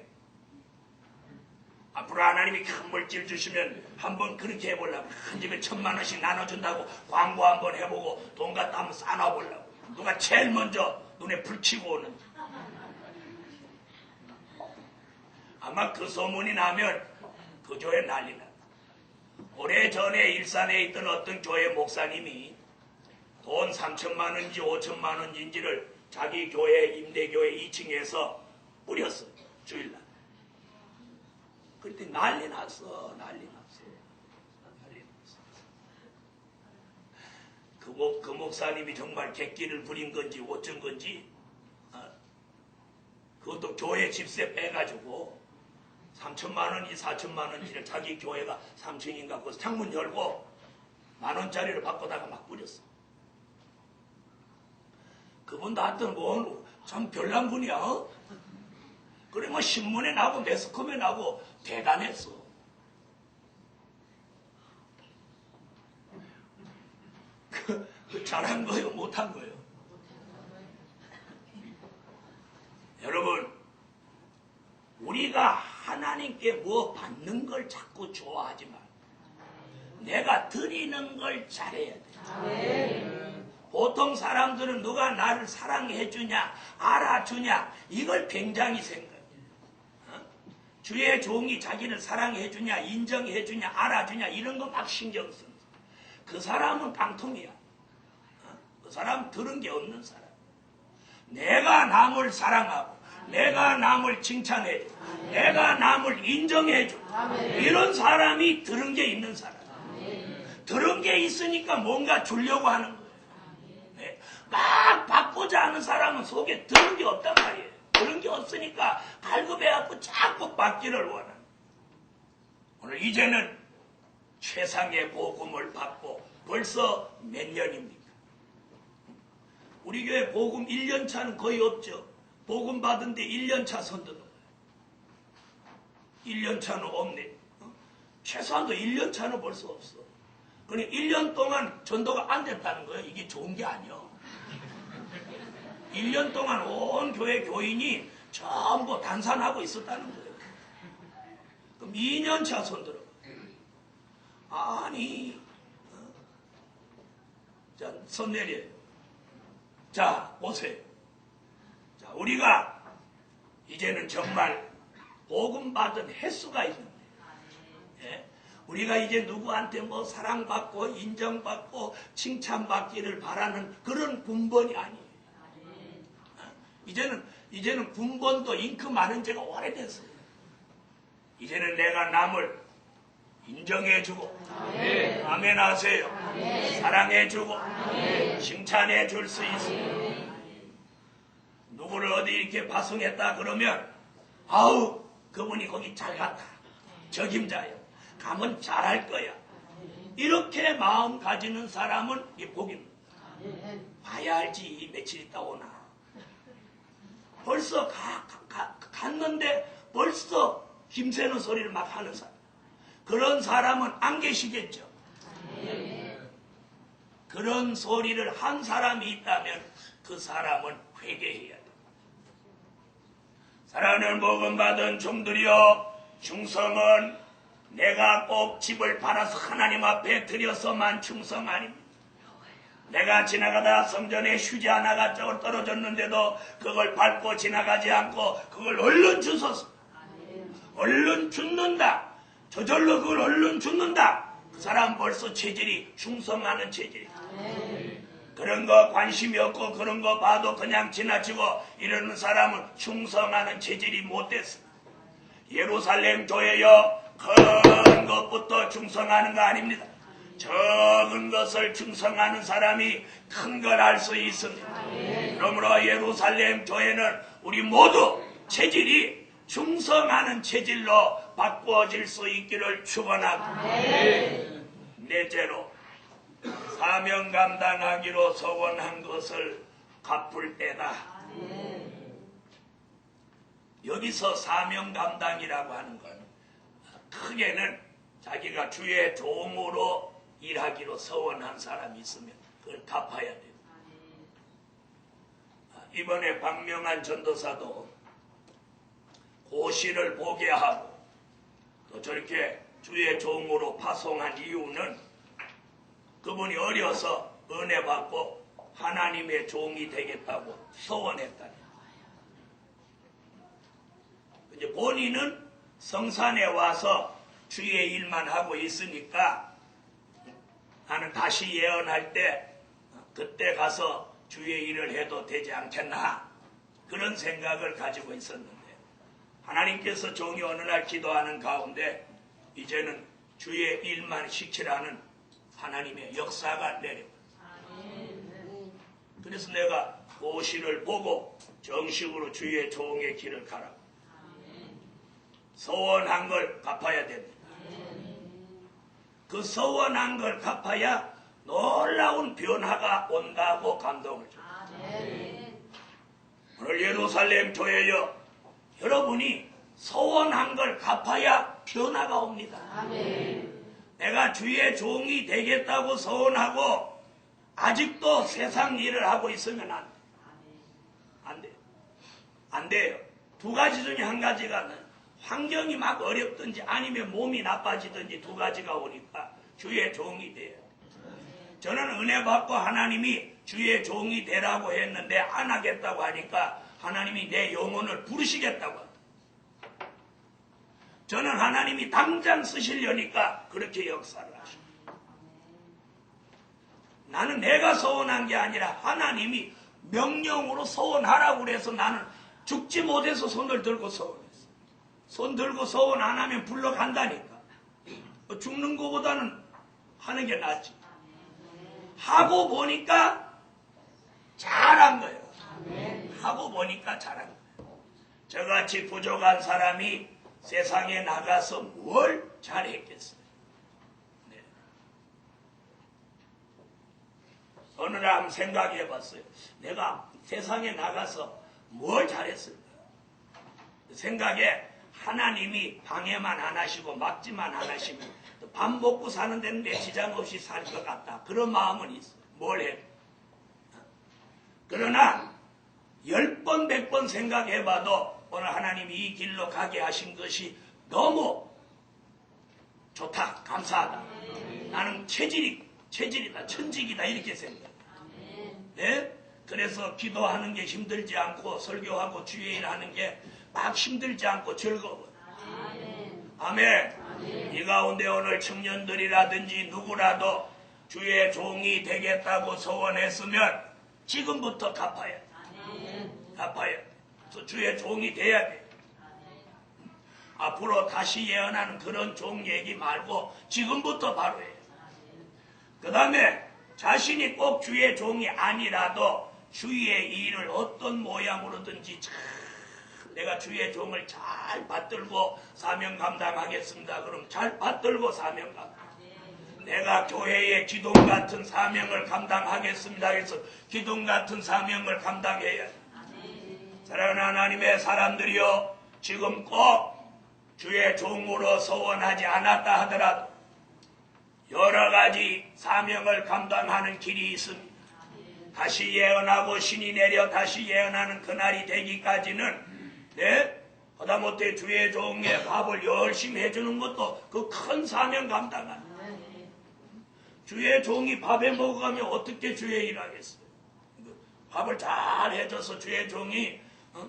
앞으로 하나님이 큰 물질 주시면 한번 그렇게 해보려고. 한 집에 1,000,000원씩 나눠준다고 광고 한번 해보고 돈 갖다 한번 싸놔보려고. 누가 제일 먼저 눈에 불 치고 오는지. 아마 그 소문이 나면 그 교회 난리 나. 오래전에 일산에 있던 어떤 교회 목사님이 돈 3,000,000원인지 5,000,000원인지를 자기 교회 임대교회 2층에서 뿌렸어. 주일날. 그때 난리 났어. 그 목사님이 정말 객기를 부린 건지 어쩐 건지 그것도 교회 집세 빼가지고 3,000,000원인지 4,000,000원인지를 자기 교회가 3층인가 그 창문 열고 10,000원짜리를 바꿔다가 막 뿌렸어. 그분도 하여튼 참 별난 분이야. 그래 뭐 신문에 나고 매스컴에 나고 대단했어. 그 잘한 거예요? 못한 거예요? 여러분, 우리가 하나님께 뭐 받는 걸 자꾸 좋아하지 마. 내가 드리는 걸 잘해야 돼. 보통 사람들은 누가 나를 사랑해 주냐, 알아주냐, 이걸 굉장히 생각해. 주의 종이 자기를 사랑해 주냐, 인정해 주냐, 알아주냐, 이런 거 막 신경 쓰는 사람. 그 사람은 깡통이야. 그 사람은 들은 게 없는 사람. 내가 남을 사랑하고, 내가 남을 칭찬해줘, 내가 남을 인정해줘, 이런 사람이 들은 게 있는 사람. 들은 게 있으니까 뭔가 주려고 하는 거예요. 네. 막 받고자 하는 사람은 속에 들은 게 없단 말이에요. 들은 게 없으니까 갈급해갖고 자꾸 받기를 원하는. 오늘 이제는 최상의 복음을 받고 벌써 몇 년입니까? 우리 교회 복음 1년차는 거의 없죠. 복음 받은 데 1년차 선도는 1년차는 없네. 최소한도 1년차는 벌써 없어. 그러니 1년 동안 전도가 안 됐다는 거예요. 이게 좋은 게 아니요. 1년 동안 온 교회 교인이 전부 단산하고 있었다는 거예요. 그럼 2년차 손들어. 아니, 자, 손 내려요. 자, 보세요. 자, 우리가 이제는 정말 복음 받은 횟수가 있는데, 예? 우리가 이제 누구한테 뭐 사랑받고 인정받고 칭찬받기를 바라는 그런 군번이 아니에요. 이제는 군번도 잉크 많은 지가 오래됐어요. 이제는 내가 남을 인정해주고, 아멘 하세요. 사랑해주고, 칭찬해줄 수 있어요. 누구를 어디 이렇게 파송했다 그러면, 아우, 그분이 거기 잘 갔다. 적임자야. 가면 잘할 거야. 이렇게 마음 가지는 사람은 이 복입니다. 봐야 알지, 며칠 있다 오나. 벌써 갔는데 벌써 힘세는 소리를 막 하는 사람. 그런 사람은 안 계시겠죠. 그런 소리를 한 사람이 있다면 그 사람은 회개해야 돼. 사랑하는 복음 받은 종들이여, 충성은 내가 꼭 집을 팔아서 하나님 앞에 드려서만 충성 아닙니다. 내가 지나가다 성전에 휴지 하나가 떨어졌는데도 그걸 밟고 지나가지 않고 그걸 얼른 주소서. 얼른 죽는다. 저절로 그걸 얼른 죽는다. 그 사람 벌써 체질이 충성하는 체질이다. 그런 거 관심이 없고 그런 거 봐도 그냥 지나치고 이러는 사람은 충성하는 체질이 못 됐어. 예루살렘 교회여, 큰 것부터 충성하는 거 아닙니다. 적은 것을 충성하는 사람이 큰 걸 알 수 있습니다. 그러므로 예루살렘 교회는 우리 모두 체질이 충성하는 체질로 바꾸어질 수 있기를 축원합니다. 넷째로, 사명 감당하기로 서원한 것을 갚을 때다. 여기서 사명 감당이라고 하는 건 크게는 자기가 주의 종으로 일하기로 서원한 사람이 있으면 그걸 갚아야 돼요. 이번에 박명한 전도사도 고시를 보게 하고 또 저렇게 주의 종으로 파송한 이유는 그분이 어려서 은혜 받고 하나님의 종이 되겠다고 서원했다니. 이제 본인은 성산에 와서 주의 일만 하고 있으니까 나는 다시 예언할 때 그때 가서 주의 일을 해도 되지 않겠나, 그런 생각을 가지고 있었는데 하나님께서 종이 어느 날 기도하는 가운데 이제는 주의 일만 시키라는 하나님의 역사가 내려요. 그래서 내가 고시를 보고 정식으로 주의 종의 길을 가라. 서원한 걸 갚아야 됩니다. 그 서원한 걸 갚아야 놀라운 변화가 온다고 감동을 줍니다. 오늘 예루살렘 교회여, 여러분이 서원한 걸 갚아야 변화가 옵니다. 내가 주의 종이 되겠다고 서원하고 아직도 세상 일을 하고 있으면 안 돼. 안 돼요. 안 돼요. 두 가지 중에 한 가지가 환경이 막 어렵든지 아니면 몸이 나빠지든지 두 가지가 오니까 주의 종이 돼요. 저는 은혜 받고 하나님이 주의 종이 되라고 했는데 안 하겠다고 하니까 하나님이 내 영혼을 부르시겠다고 합니다. 저는 하나님이 당장 쓰시려니까 그렇게 역사를 하십니다. 나는 내가 서원한 게 아니라 하나님이 명령으로 서원하라고 그래서 나는 죽지 못해서 손을 들고 서원했어. 손 들고 서원 안 하면 불러간다니까. 죽는 것보다는 하는 게 낫지. 하고 보니까 잘한 거예요. 하고 보니까 잘한 거예요. 저같이 부족한 사람이 세상에 나가서 뭘 잘했겠어요. 네. 어느 날 한번 생각해 봤어요. 내가 세상에 나가서 뭘 잘했을까? 생각에 하나님이 방해만 안 하시고 막지만 안 하시면 밥 먹고 사는 데는 내 지장 없이 살 것 같다. 그런 마음은 있어. 뭘 해? 그러나 10번 100번 생각해봐도 오늘 하나님이 이 길로 가게 하신 것이 너무 좋다. 감사하다. 나는 체질이다. 천직이다. 이렇게 생각해. 네? 그래서 기도하는 게 힘들지 않고 설교하고 주의 일하는 게 막 힘들지 않고 즐거워. 아멘. 이 가운데 오늘 청년들이라든지 누구라도 주의 종이 되겠다고 소원했으면 지금부터 갚아야 돼. 갚아야 돼. 그래서 주의 종이 돼야 돼. 앞으로 다시 예언하는 그런 종 얘기 말고 지금부터 바로 해. 그 다음에 자신이 꼭 주의 종이 아니라도 주의 일을 어떤 모양으로든지 내가 주의 종을 잘 받들고 사명 감당하겠습니다. 그럼 잘 받들고 사명 감당. 내가 교회의 기둥 같은 사명을 감당하겠습니다. 그래서 기둥 같은 사명을 감당해야 돼. 사랑하는 하나님의 사람들이여, 지금 꼭 주의 종으로 소원하지 않았다 하더라도 여러 가지 사명을 감당하는 길이 있습니다. 다시 예언하고 신이 내려 다시 예언하는 그날이 되기까지는 하다못해 주의 종의 밥을 열심히 해주는 것도 그 큰 사명 감당하는. 주의 종이 밥에 먹어가면 어떻게 주의 일하겠어요? 밥을 잘 해줘서 주의 종이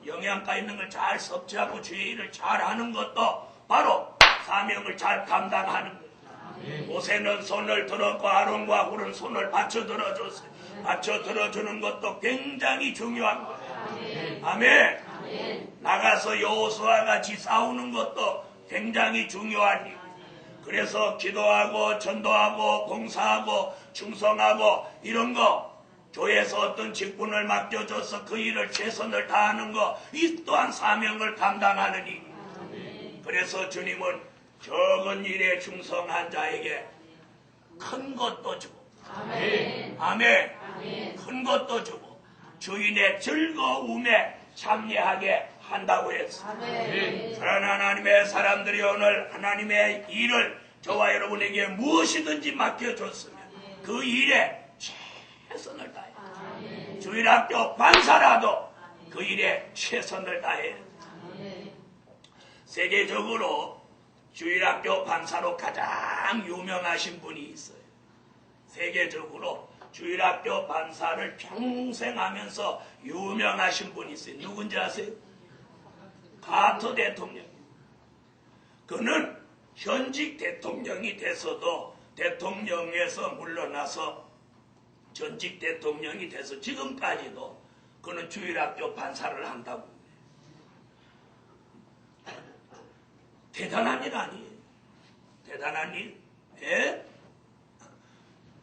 영양가 있는 걸 잘 섭취하고 주의 일을 잘 하는 것도 바로 사명을 잘 감당하는 거예요. 모세는 손을 들었고 아론과 훌은 손을 받쳐 들어줬어요. 받쳐 들어주는 것도 굉장히 중요한 거예요. 아멘. 나가서 여호수아와 같이 싸우는 것도 굉장히 중요한 일. 그래서 기도하고 전도하고 봉사하고 충성하고 이런 거, 교회에서 어떤 직분을 맡겨줘서 그 일을 최선을 다하는 거, 이 또한 사명을 감당하는 일. 그래서 주님은 적은 일에 충성한 자에게 큰 것도 주고, 아멘. 큰 것도 주고 주인의 즐거움에 참여하게 한다고 했어. 사랑하는 하나님의 사람들이 오늘 하나님의 일을 저와 여러분에게 무엇이든지 맡겨줬으면 그 일에 최선을 다해. 주일학교 반사라도 그 일에 최선을 다해. 세계적으로 주일학교 반사로 가장 유명하신 분이 있어요. 세계적으로 주일학교 반사를 평생 하면서 유명하신 분이 있어요. 누군지 아세요? 카터 대통령. 그는 현직 대통령이 돼서도 대통령에서 물러나서 전직 대통령이 돼서 지금까지도 그는 주일학교 반사를 한다고. 대단한 일 아니에요. 대단한 일. 예?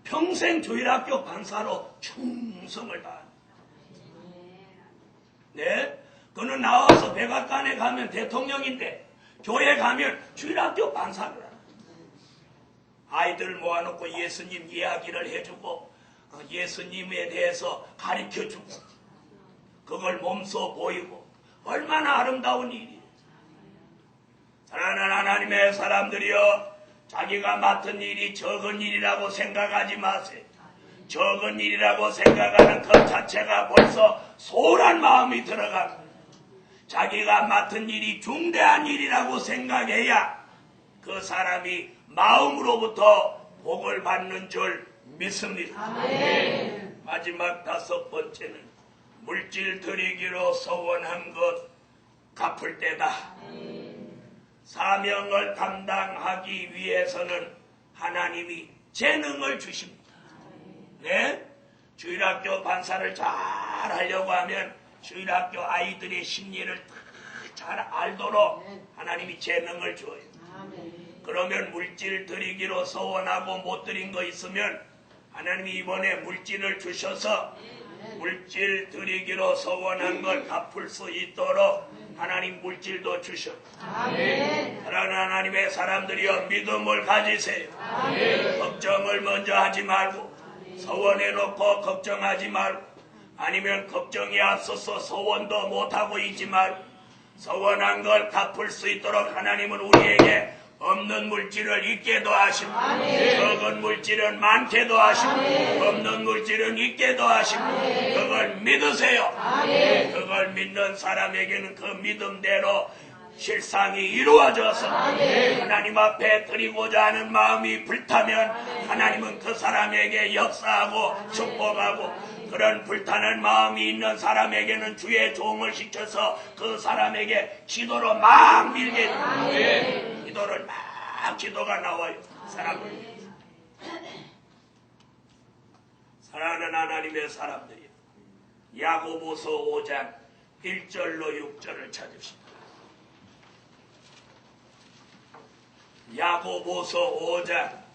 평생 주일학교 반사로 충성을 다합니다. 네? 그는 나와서 백악관에 가면 대통령인데 교회 가면 주일학교 반사를 합니다. 아이들 모아놓고 예수님 이야기를 해주고 예수님에 대해서 가르쳐주고 그걸 몸소 보이고 얼마나 아름다운 일이에요. 사랑하는 하나님의 사람들이여, 자기가 맡은 일이 적은 일이라고 생각하지 마세요. 적은 일이라고 생각하는 것 자체가 벌써 소홀한 마음이 들어갑니다. 자기가 맡은 일이 중대한 일이라고 생각해야 그 사람이 마음으로부터 복을 받는 줄 믿습니다. 아멘. 마지막 5번째는 물질 드리기로 소원한 것 갚을 때다. 사명을 감당하기 위해서는 하나님이 재능을 주십니다. 네? 주일학교 반사를 잘 하려고 하면 주일학교 아이들의 심리를 잘 알도록 하나님이 재능을 줘요. 그러면 물질 드리기로 소원하고 못 드린 거 있으면 하나님이 이번에 물질을 주셔서 물질 드리기로 소원한 걸 갚을 수 있도록 하나님 물질도 주셔. 사랑하는 하나님의 사람들이여, 믿음을 가지세요. 걱정을 먼저 하지 말고 서원해놓고 걱정하지 말고, 아니면 걱정이 앞서서 서원도 못하고 있지 말고, 서원한 걸 갚을 수 있도록 하나님은 우리에게 없는 물질을 있게도 하시고, 적은 물질은 많게도 하시고, 없는 물질은 있게도 하시고, 그걸 믿으세요. 그걸 믿는 사람에게는 그 믿음대로 실상이 이루어져서 하나님 앞에 드리고자 하는 마음이 불타면 하나님은 그 사람에게 역사하고 축복하고, 그런 불타는 마음이 있는 사람에게는 주의 종을 시켜서 그 사람에게 기도로 막 밀게 됩니다. 기도를 막 기도가 나와요. 사랑하는 하나님의 사람들이요, 야고보서 5장 1절로 6절을 찾읍시다. 야고보서 5장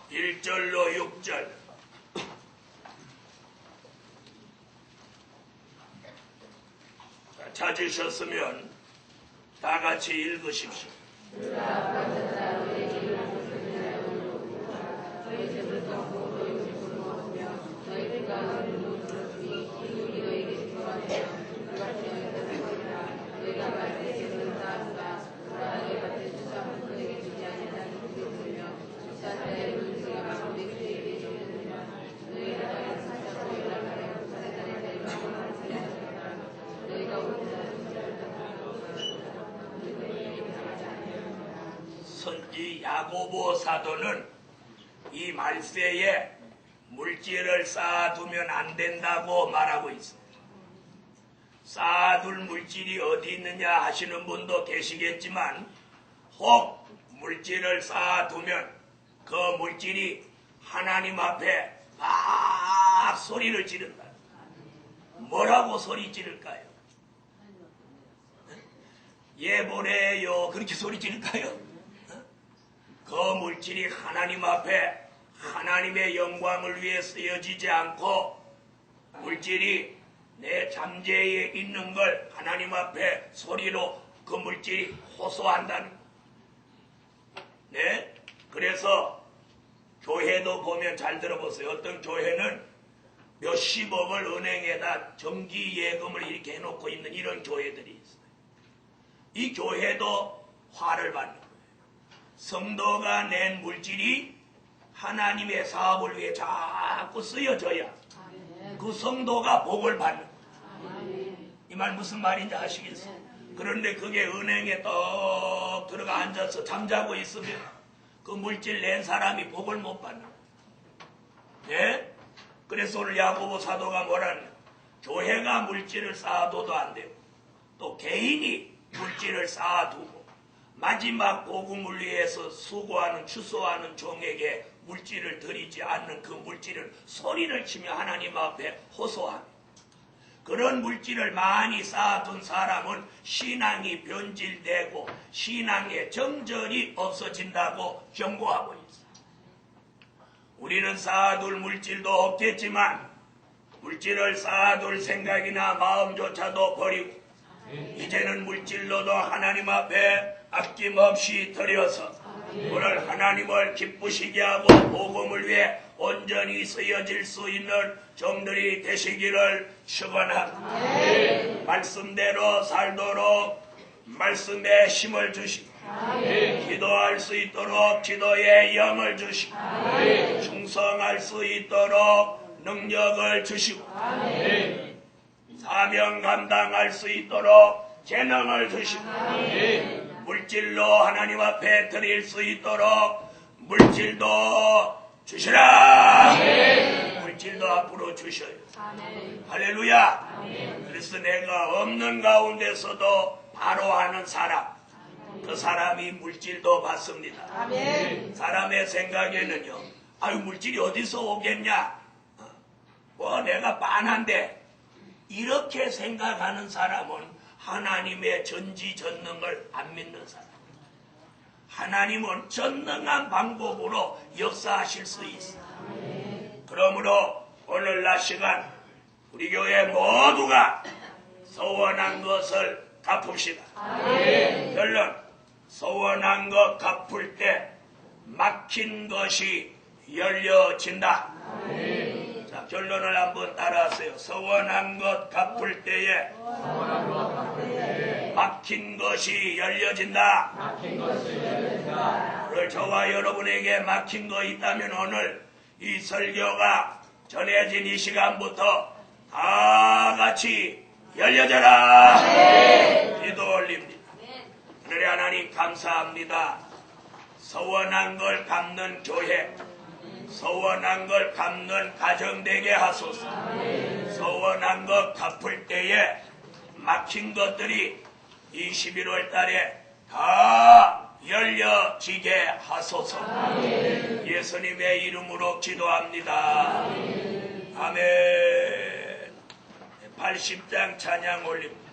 1절로 6절. 찾으셨으면 다 같이 읽으십시오. 이 야고보 사도는 이 말세에 물질을 쌓아두면 안 된다고 말하고 있습니다. 쌓아둘 물질이 어디 있느냐 하시는 분도 계시겠지만, 혹 물질을 쌓아두면 그 물질이 하나님 앞에 막 소리를 지른다. 뭐라고 소리 지를까요? 예보래요, 그렇게 소리 지를까요? 그 물질이 하나님 앞에 하나님의 영광을 위해 쓰여지지 않고, 물질이 내 잠재에 있는 걸 하나님 앞에 소리로 그 물질이 호소한다는 거예요. 네? 그래서 교회도 보면 잘 들어보세요. 어떤 교회는 몇십억을 은행에다 정기 예금을 이렇게 해놓고 있는 이런 교회들이 있어요. 이 교회도 화를 받는 거예요. 성도가 낸 물질이 하나님의 사업을 위해 자꾸 쓰여져야 그 성도가 복을 받는 거예요. 이 말 무슨 말인지 아시겠어요? 그런데 그게 은행에 떡 들어가 앉아서 잠자고 있으면 그 물질 낸 사람이 복을 못 받는 거예요. 예? 그래서 오늘 야고보 사도가 뭐라냐? 교회가 물질을 쌓아둬도 안 되고, 또 개인이 물질을 쌓아두고, 마지막 복음을 위해서 수고하는 추수하는 종에게 물질을 드리지 않는 그 물질을 소리를 치며 하나님 앞에 호소합니다. 그런 물질을 많이 쌓아둔 사람은 신앙이 변질되고 신앙의 정절이 없어진다고 경고하고 있어요. 우리는 쌓아둘 물질도 없겠지만 물질을 쌓아둘 생각이나 마음조차도 버리고, 이제는 물질로도 하나님 앞에 아낌없이 드려서 오늘 하나님을 기쁘시게 하고 복음을 위해 온전히 쓰여질 수 있는 종들이 되시기를 축원합니다. 말씀대로 살도록 말씀에 힘을 주시고, 기도할 수 있도록 기도의 영을 주시고, 충성할 수 있도록 능력을 주시고, 사명 감당할 수 있도록 재능을 주시고, 물질로 하나님 앞에 드릴 수 있도록 물질도 주시라. 물질도 앞으로 주셔요. 할렐루야. 그래서 내가 없는 가운데서도 바로 하는 사람, 그 사람이 물질도 받습니다. 사람의 생각에는요, 아유 물질이 어디서 오겠냐, 뭐 내가 빤한데, 이렇게 생각하는 사람은 하나님의 전지전능을 안 믿는 사람. 하나님은 전능한 방법으로 역사하실 수 있어요. 그러므로 오늘 낮 시간 우리 교회 모두가 서원한 것을 갚읍시다. 결론, 소원한 것 갚을 때 막힌 것이 열려진다. 자, 결론을 한번 따라하세요. 소원한 것 갚을 때에 막힌 것이 열려진다. 오늘 저와 여러분에게 막힌 거 있다면 오늘 이 설교가 전해진 이 시간부터 다 같이 열려져라. 기도 올립니다. 하늘의 하나님 감사합니다. 소원한 걸 갚는 교회, 소원한 걸 갚는 가정 되게 하소서. 소원한 것 갚을 때에 막힌 것들이 이 11월 달에 다 열려지게 하소서. 예수님의 이름으로 기도합니다. 아멘. 80장 찬양 올립니다.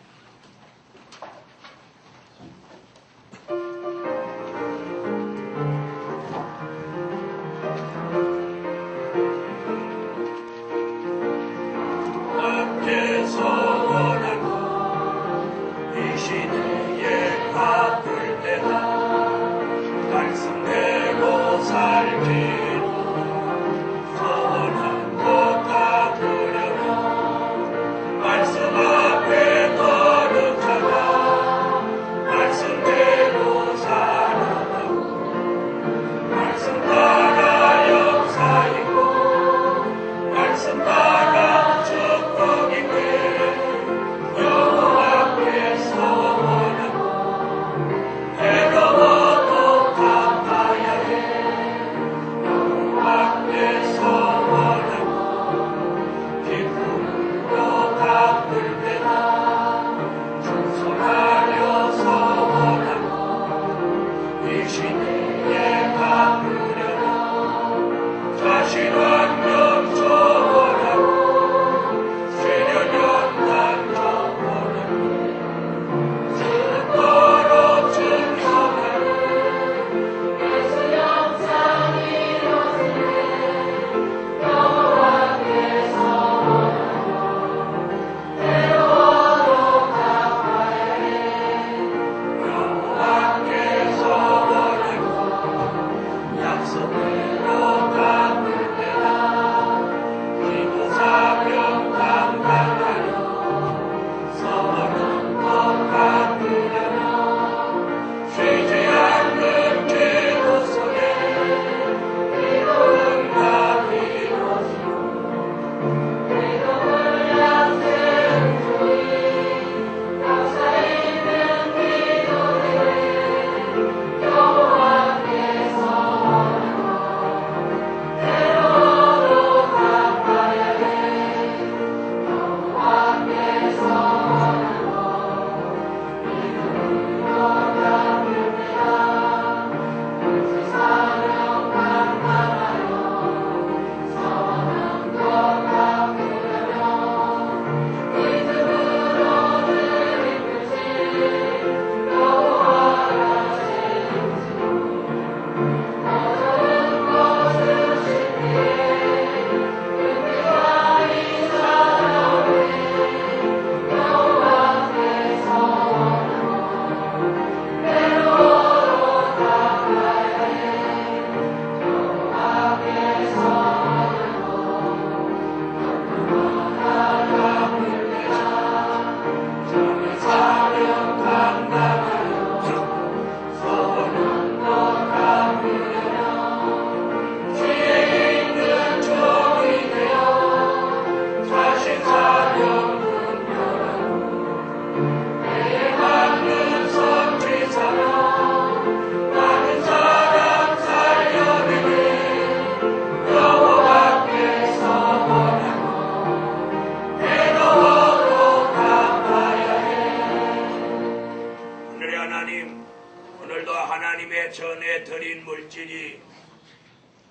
전해드린 물질이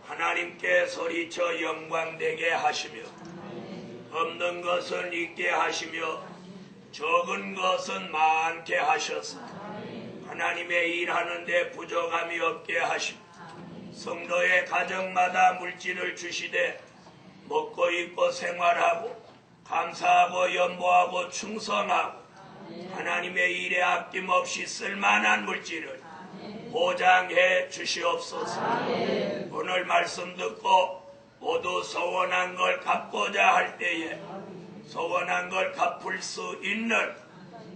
하나님께 소리쳐 영광되게 하시며 없는 것은 있게 하시며 적은 것은 많게 하셔서 하나님의 일하는 데 부족함이 없게 하시며 성도의 가정마다 물질을 주시되 먹고 입고 생활하고 감사하고 연보하고 충성하고 하나님의 일에 아낌없이 쓸만한 물질을 보장해 주시옵소서. 오늘 말씀 듣고 모두 소원한 걸 갚고자 할 때에 소원한 걸 갚을 수 있는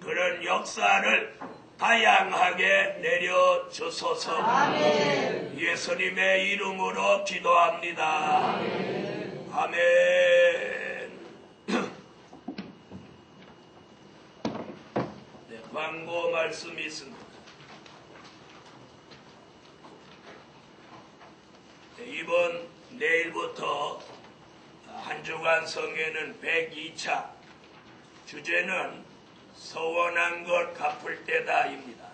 그런 역사를 다양하게 내려주소서. 예수님의 이름으로 기도합니다. 아멘. 네, 광고 말씀이 있습니다. 네, 이번 내일부터 한 주간 성회는 102차, 주제는 서원한 것 갚을 때다입니다.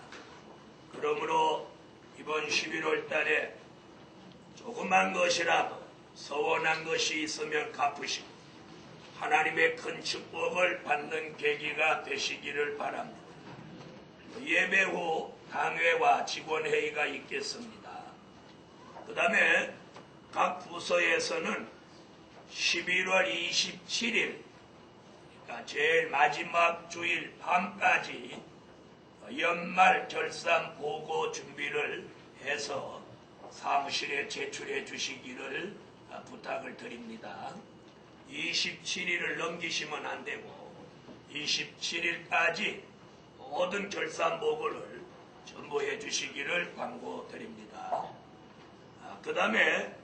그러므로 이번 11월 달에 조그만 것이라도 서원한 것이 있으면 갚으시고 하나님의 큰 축복을 받는 계기가 되시기를 바랍니다. 예배 후 당회와 직원회의가 있겠습니다. 그 다음에 각 부서에서는 11월 27일, 그러니까 제일 마지막 주일 밤까지 연말 결산 보고 준비를 해서 사무실에 제출해 주시기를 부탁을 드립니다. 27일을 넘기시면 안 되고 27일까지 모든 결산 보고를 전부해 주시기를 권고드립니다. 그 다음에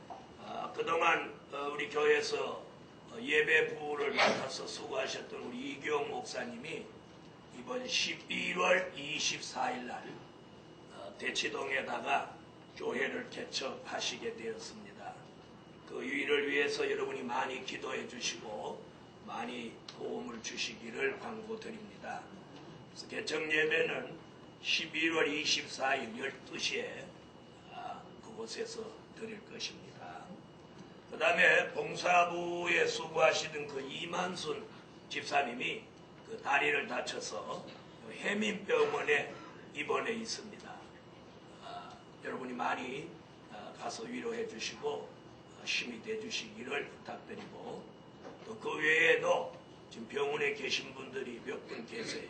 그동안 우리 교회에서 예배부를 맡아서 수고하셨던 우리 이경 목사님이 이번 11월 24일 날 대치동에다가 교회를 개척하시게 되었습니다. 그 일을 위해서 여러분이 많이 기도해 주시고 많이 도움을 주시기를 권고드립니다. 개척 예배는 11월 24일 12시에 그곳에서 드릴 것입니다. 그 다음에 봉사부에 수고하시던 그 이만순 집사님이 그 다리를 다쳐서 해민병원에 입원해 있습니다. 여러분이 많이 가서 위로해 주시고 힘이 돼 주시기를 부탁드리고 또 그 외에도 지금 병원에 계신 분들이 몇 분 계세요.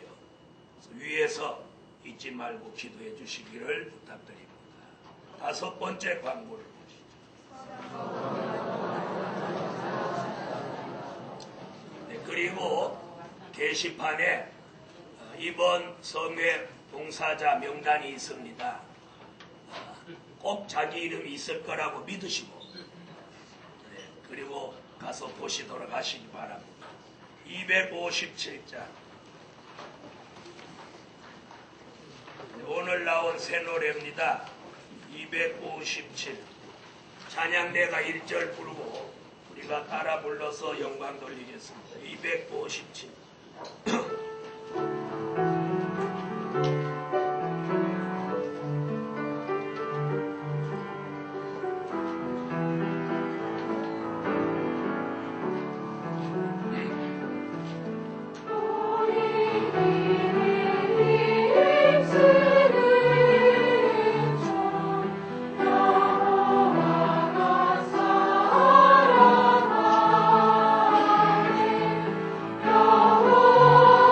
그래서 위에서 잊지 말고 기도해 주시기를 부탁드립니다. 5번째 광고를 보시죠. 네, 그리고 게시판에 이번 성회 봉사자 명단이 있습니다. 꼭 자기 이름이 있을 거라고 믿으시고 그리고 가서 보시도록 하시기 바랍니다. 257장 오늘 나온 새 노래입니다. 257 찬양대가 1절 부르고 우리가 따라 불러서 영광 돌리겠습니다. 257 여호와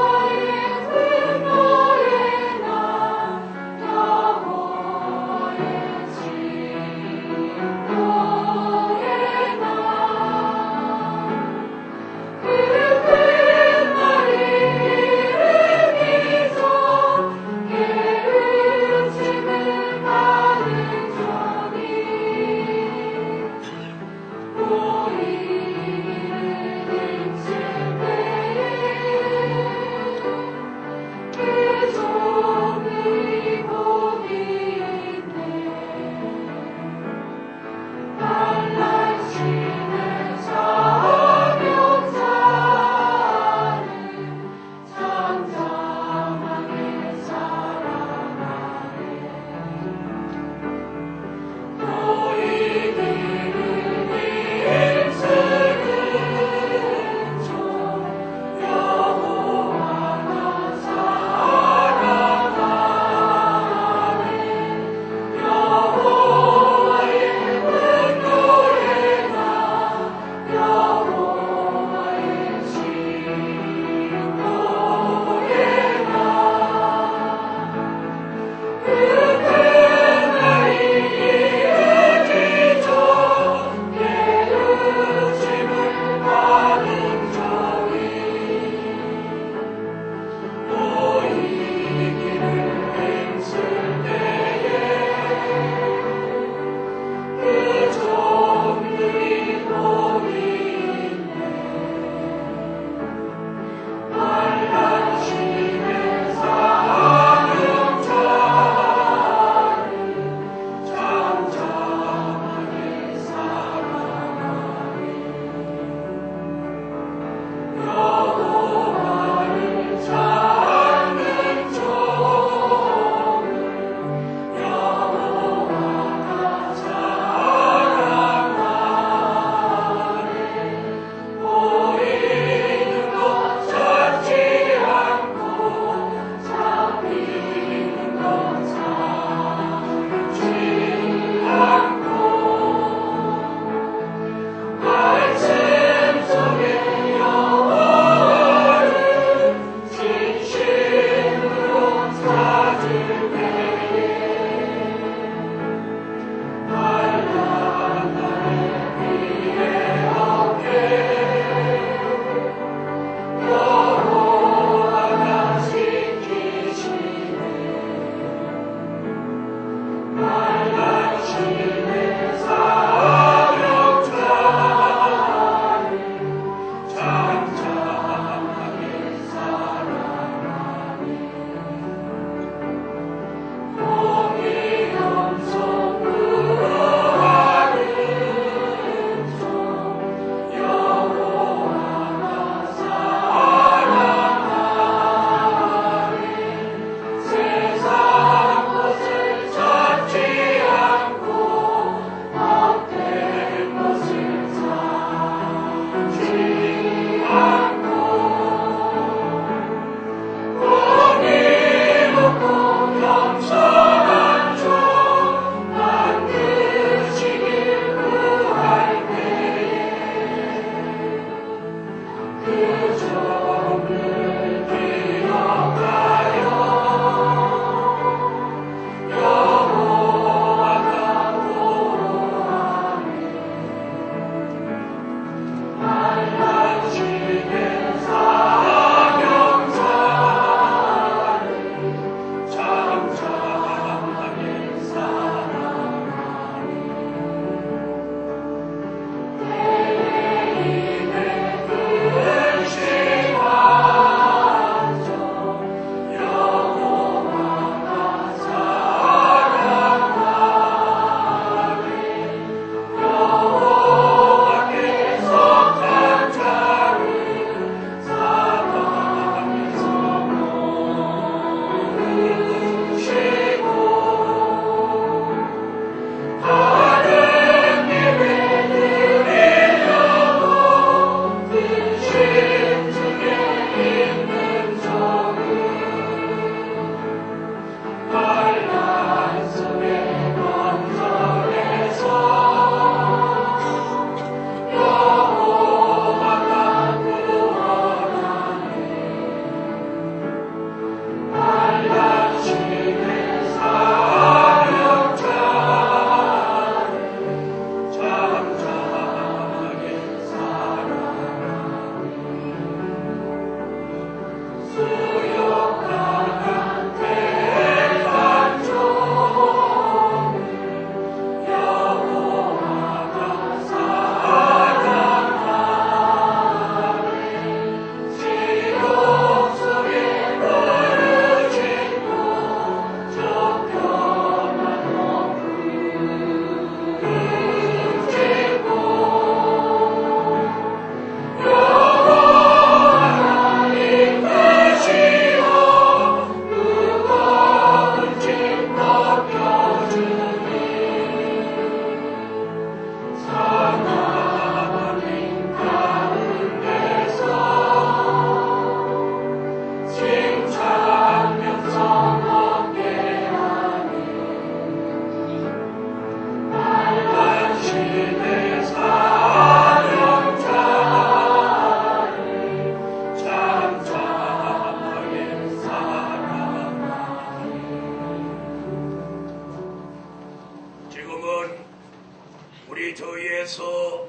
우리 주 예수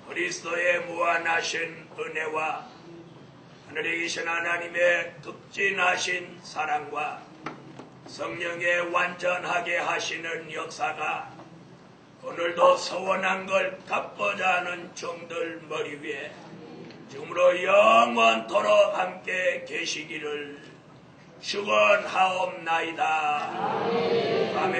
그리스도의 무한하신 은혜와 하늘에 계신 하나님의 극진하신 사랑과 성령의 완전하게 하시는 역사가 오늘도 서원한 걸 갚고자 하는 종들 머리 위에 지금으로 영원토록 함께 계시기를 축원하옵나이다. 아멘.